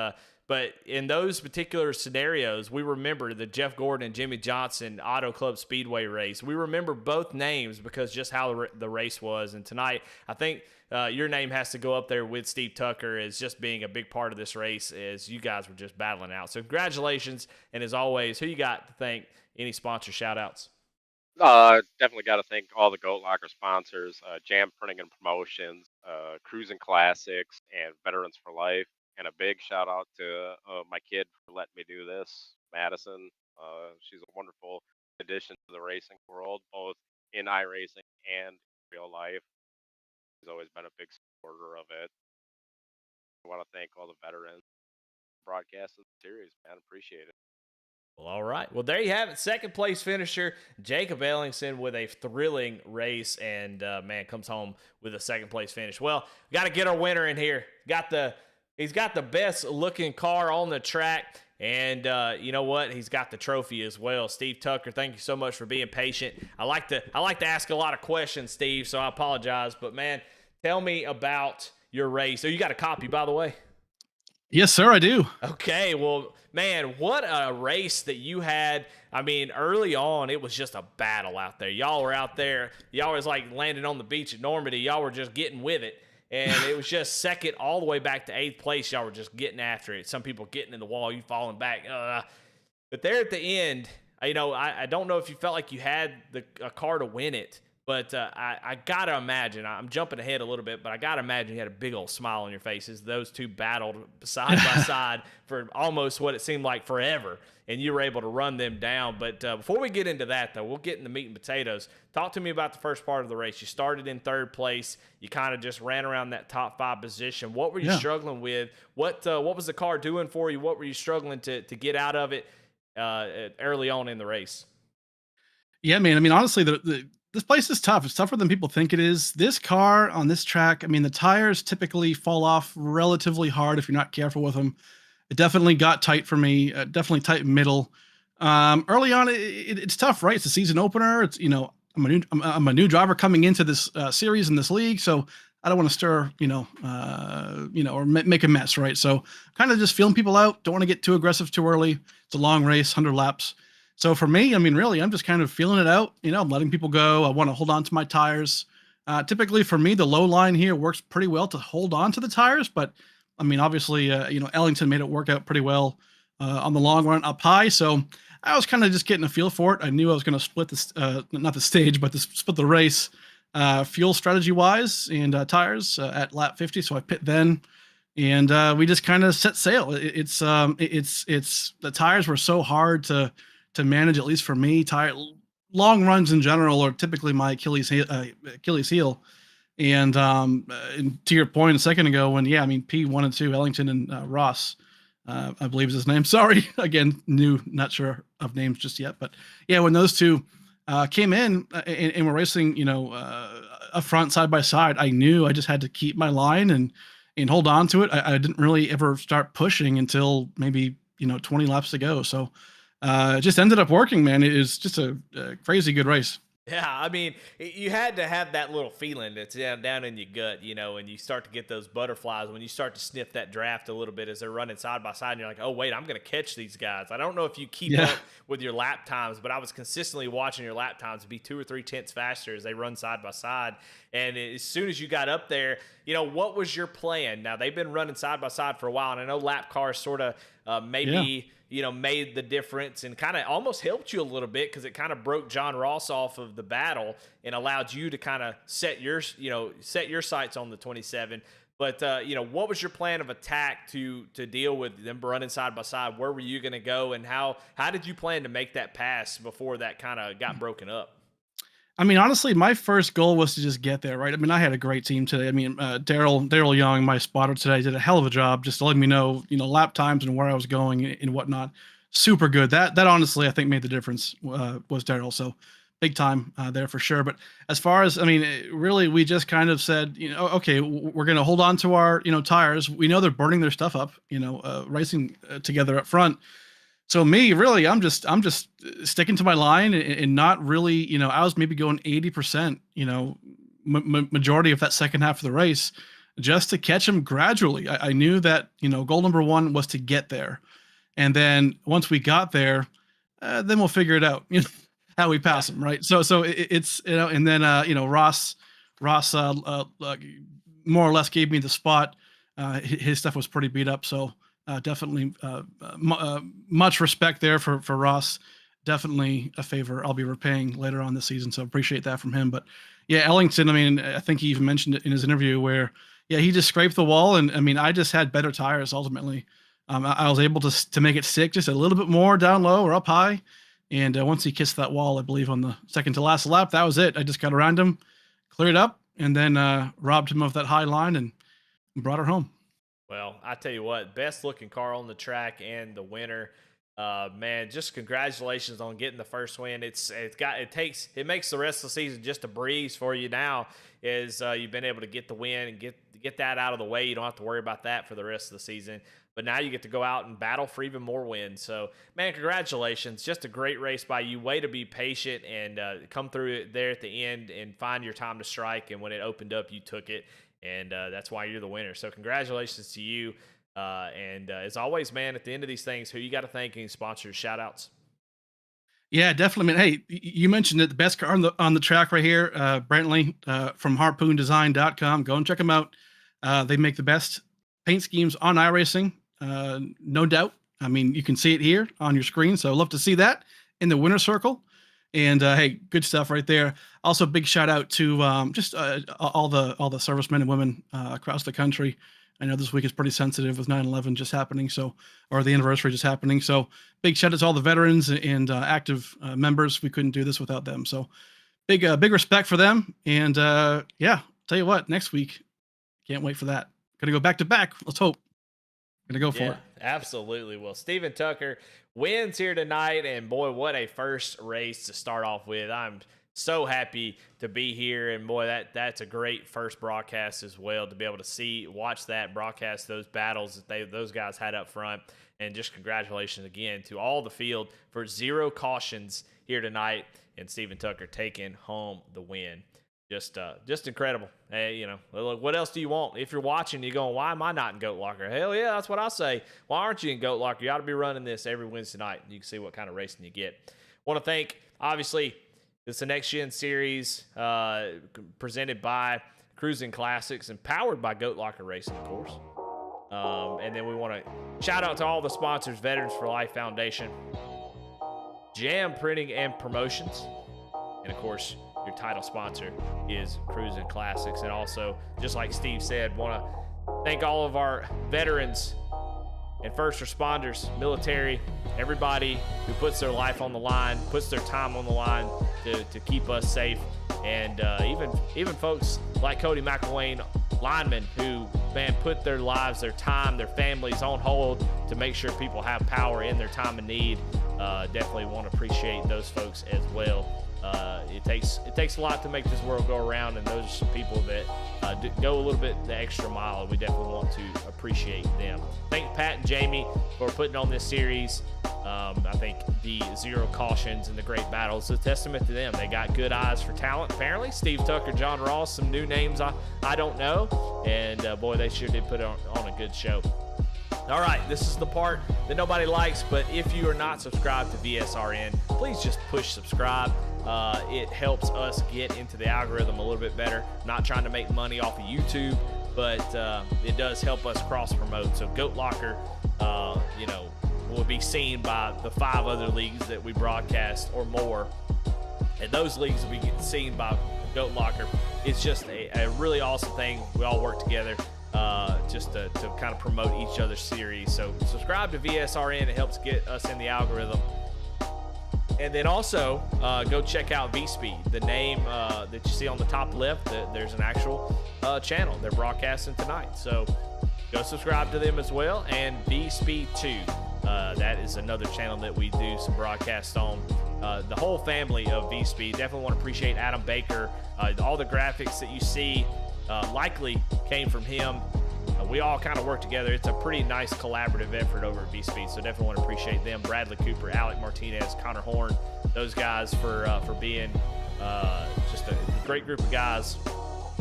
But in those particular scenarios, we remember the Jeff Gordon and Jimmy Johnson Auto Club Speedway race. We remember both names because just how the race was. And tonight, I think your name has to go up there with Steve Tucker as just being a big part of this race as you guys were just battling out. So congratulations. And as always, who you got to thank? Any sponsor shout-outs? Definitely got to thank all the Goat Locker sponsors, Jam Printing and Promotions, Crusin Classics, and Veterans for Life. And a big shout out to my kid for letting me do this, Madison. She's a wonderful addition to the racing world, both in iRacing and real life. She's always been a big supporter of it. I want to thank all the veterans broadcasting the series, man. Appreciate it. Well, all right. Well, there you have it. Second place finisher, Jacob Ellingson, with a thrilling race, and man, comes home with a second place finish. Well, got to get our winner in here. He's got the best looking car on the track, and you know what? He's got the trophy as well. Steve Tucker, thank you so much for being patient. I like to ask a lot of questions, Steve, so I apologize. But man, tell me about your race. Oh, you got a copy, by the way. Yes, sir, I do. Okay, well, man, what a race that you had. I mean, early on, it was just a battle out there. Y'all were out there. Y'all was like landing on the beach at Normandy. Y'all were just getting with it. And it was just second all the way back to 8th place. Y'all were just getting after it. Some people getting in the wall, you falling back. But there at the end, you know, I don't know if you felt like you had a car to win it. But I got to imagine, I'm jumping ahead a little bit, but I got to imagine you had a big old smile on your face as those two battled side by side for almost what it seemed like forever, and you were able to run them down. But before we get into that, though, we'll get into meat and potatoes. Talk to me about the first part of the race. You started in 3rd place. You kind of just ran around that top 5 position. What were you struggling with? What was the car doing for you? What were you struggling to get out of it early on in the race? Yeah, man. I mean, honestly, this place is tough. It's tougher than people think it is. This car on this track, I mean, the tires typically fall off relatively hard if you're not careful with them. It definitely got tight for me, definitely tight middle. Early on, it's tough, right? It's a season opener. It's, you know, I'm a new driver coming into this series in this league, so I don't want to stir, or make a mess, right? So kind of just feeling people out. Don't want to get too aggressive too early. It's a long race, 100 laps. So for me, I mean, really, I'm just kind of feeling it out. You know, I'm letting people go. I want to hold on to my tires. Typically for me, the low line here works pretty well to hold on to the tires. But I mean, obviously, Ellington made it work out pretty well on the long run up high. So I was kind of just getting a feel for it. I knew I was going to split this, not the stage, but split the race fuel strategy wise and tires at lap 50. So I pit then. And we just kind of set sail. It's the tires were so hard to manage, at least for me. Long runs in general are typically my Achilles heel. And to your point a second ago, when P1 and 2, Ellington and Ross, I believe is his name. Sorry, again, not sure of names just yet, but yeah, when those two came in and were racing, up front side by side, I knew I just had to keep my line and hold on to it. I didn't really ever start pushing until maybe 20 laps to go. So. It just ended up working, man. It was just a crazy good race. Yeah, I mean, you had to have that little feeling that's down in your gut, and you start to get those butterflies when you start to sniff that draft a little bit as they're running side by side, and you're like, oh, wait, I'm going to catch these guys. I don't know if you keep up with your lap times, but I was consistently watching your lap times be 2 or 3 tenths faster as they run side by side. And as soon as you got up there, what was your plan? Now, they've been running side by side for a while, and I know lap cars sort of made the difference and kind of almost helped you a little bit because it kind of broke John Ross off of the battle and allowed you to kind of set your sights on the 27. But, what was your plan of attack to deal with them running side by side? Where were you going to go, and how did you plan to make that pass before that kind of got broken up? I mean, honestly, my first goal was to just get there, right? I mean, I had a great team today. I mean, Daryl Young, my spotter today, did a hell of a job just letting me know, lap times and where I was going and whatnot. Super good. That honestly, I think made the difference was Daryl. So big time there for sure. But as far as, really, we just kind of said, okay, we're going to hold on to our, tires. We know they're burning their stuff up, racing together up front. So me, really, I'm just sticking to my line and not really, I was maybe going 80%, majority of that second half of the race. just to catch him gradually. I knew that, goal number one was to get there. And then once we got there, then we'll figure it out, how we pass him. Right. So it's, and then, Ross, more or less gave me the spot. His stuff was pretty beat up. So definitely much respect there for Ross. Definitely a favor I'll be repaying later on this season. So appreciate that from him. But yeah, Ellington, I mean, I think he even mentioned it in his interview where, he just scraped the wall. And I mean, I just had better tires ultimately. I was able to make it stick just a little bit more down low or up high. And once he kissed that wall, I believe on the second to last lap, that was it. I just got around him, cleared up, and then robbed him of that high line and brought her home. Well, I tell you what, best looking car on the track and the winner. Man, just congratulations on getting the first win. It makes the rest of the season just a breeze for you now. You've been able to get the win and get that out of the way. You don't have to worry about that for the rest of the season. But now you get to go out and battle for even more wins. So, man, congratulations. Just a great race by you. Way to be patient and come through it there at the end and find your time to strike. And when it opened up, you took it. And that's why you're the winner. So congratulations to you. And as always, man, at the end of these things, who you got to thank? Any sponsors, shout outs? Yeah, definitely. Man, hey, you mentioned it, the best car on the track right here, Brentley from harpoondesign.com. Go and check them out. They make the best paint schemes on iRacing, no doubt. I mean, you can see it here on your screen, so I'd love to see that in the winner's circle. And hey, good stuff right there. Also, big shout out to just all the servicemen and women across the country. I know this week is pretty sensitive with 9/11 just happening, or the anniversary just happening. So big shout out to all the veterans and active members. We couldn't do this without them. So big respect for them. And yeah, tell you what, next week, can't wait for that. Gonna go back to back. Let's hope. Gonna go for it. Absolutely. Well, Steven Tucker wins here tonight, and boy, what a first race to start off with. I'm so happy to be here, and boy, that's a great first broadcast as well, to be able to watch that broadcast, those battles that those guys had up front. And just congratulations again to all the field for 0 cautions here tonight, and Steven Tucker taking home the win. Just incredible. Hey, look, what else do you want? If you're watching, you're going, why am I not in Goat Locker? Hell yeah, that's what I say. Why aren't you in Goat Locker? You ought to be running this every Wednesday night. You can see what kind of racing you get. Want to thank, obviously, it's the Next Gen Series presented by Crusin Classics and powered by Goat Locker Racing, of course. And then we want to shout out to all the sponsors, Veterans for Life Foundation, Jam Printing and Promotions, and of course, your title sponsor is Crusin Classics. And also, just like Steve said, want to thank all of our veterans and first responders, military, everybody who puts their life on the line, puts their time on the line to keep us safe. And even folks like Cody McElwain, linemen who, man, put their lives, their time, their families on hold to make sure people have power in their time of need. Definitely want to appreciate those folks as well. It takes a lot to make this world go around, and those are some people that go a little bit the extra mile, and we definitely want to appreciate them. Thank Pat and Jamie for putting on this series. I think the 0 cautions and the great battles is a testament to them. They got good eyes for talent, apparently. Steve Tucker, John Ross, some new names I don't know, and boy, they sure did put on a good show. All right, this is the part that nobody likes, but if you are not subscribed to VSRN, please just push subscribe. It helps us get into the algorithm a little bit better. I'm not trying to make money off of YouTube, but it does help us cross-promote. So Goat Locker, will be seen by the 5 other leagues that we broadcast or more. And those leagues will be seen by Goat Locker. It's just a really awesome thing. We all work together. Just to kind of promote each other's series. So subscribe to VSRN. It helps get us in the algorithm. And then also go check out V-Speed. The name that you see on the top left, there's an actual channel. They're broadcasting tonight. So go subscribe to them as well. And V-Speed 2. That is another channel that we do some broadcasts on. The whole family of V-Speed. Definitely want to appreciate Adam Baker. All the graphics that you see likely came from him. We all kind of work together. It's a pretty nice collaborative effort over at V-Speed, so definitely want to appreciate them. Bradley Cooper, Alec Martinez, Connor Horn, those guys for being just a great group of guys.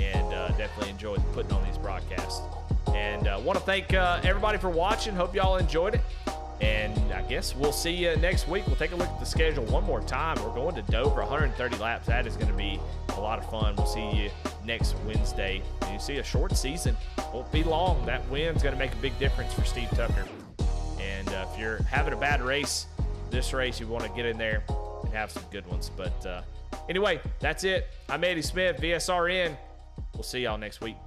and definitely enjoyed putting on these broadcasts. And want to thank everybody for watching. Hope y'all enjoyed it. And I guess we'll see you next week. We'll take a look at the schedule one more time. We're going to Dover, 130 laps. That is going to be a lot of fun. We'll see you next Wednesday. And you see a short season. Won't be long. That win's going to make a big difference for Steve Tucker. And if you're having a bad race, this race, you want to get in there and have some good ones. But anyway, that's it. I'm Eddie Smith, VSRN. We'll see y'all next week.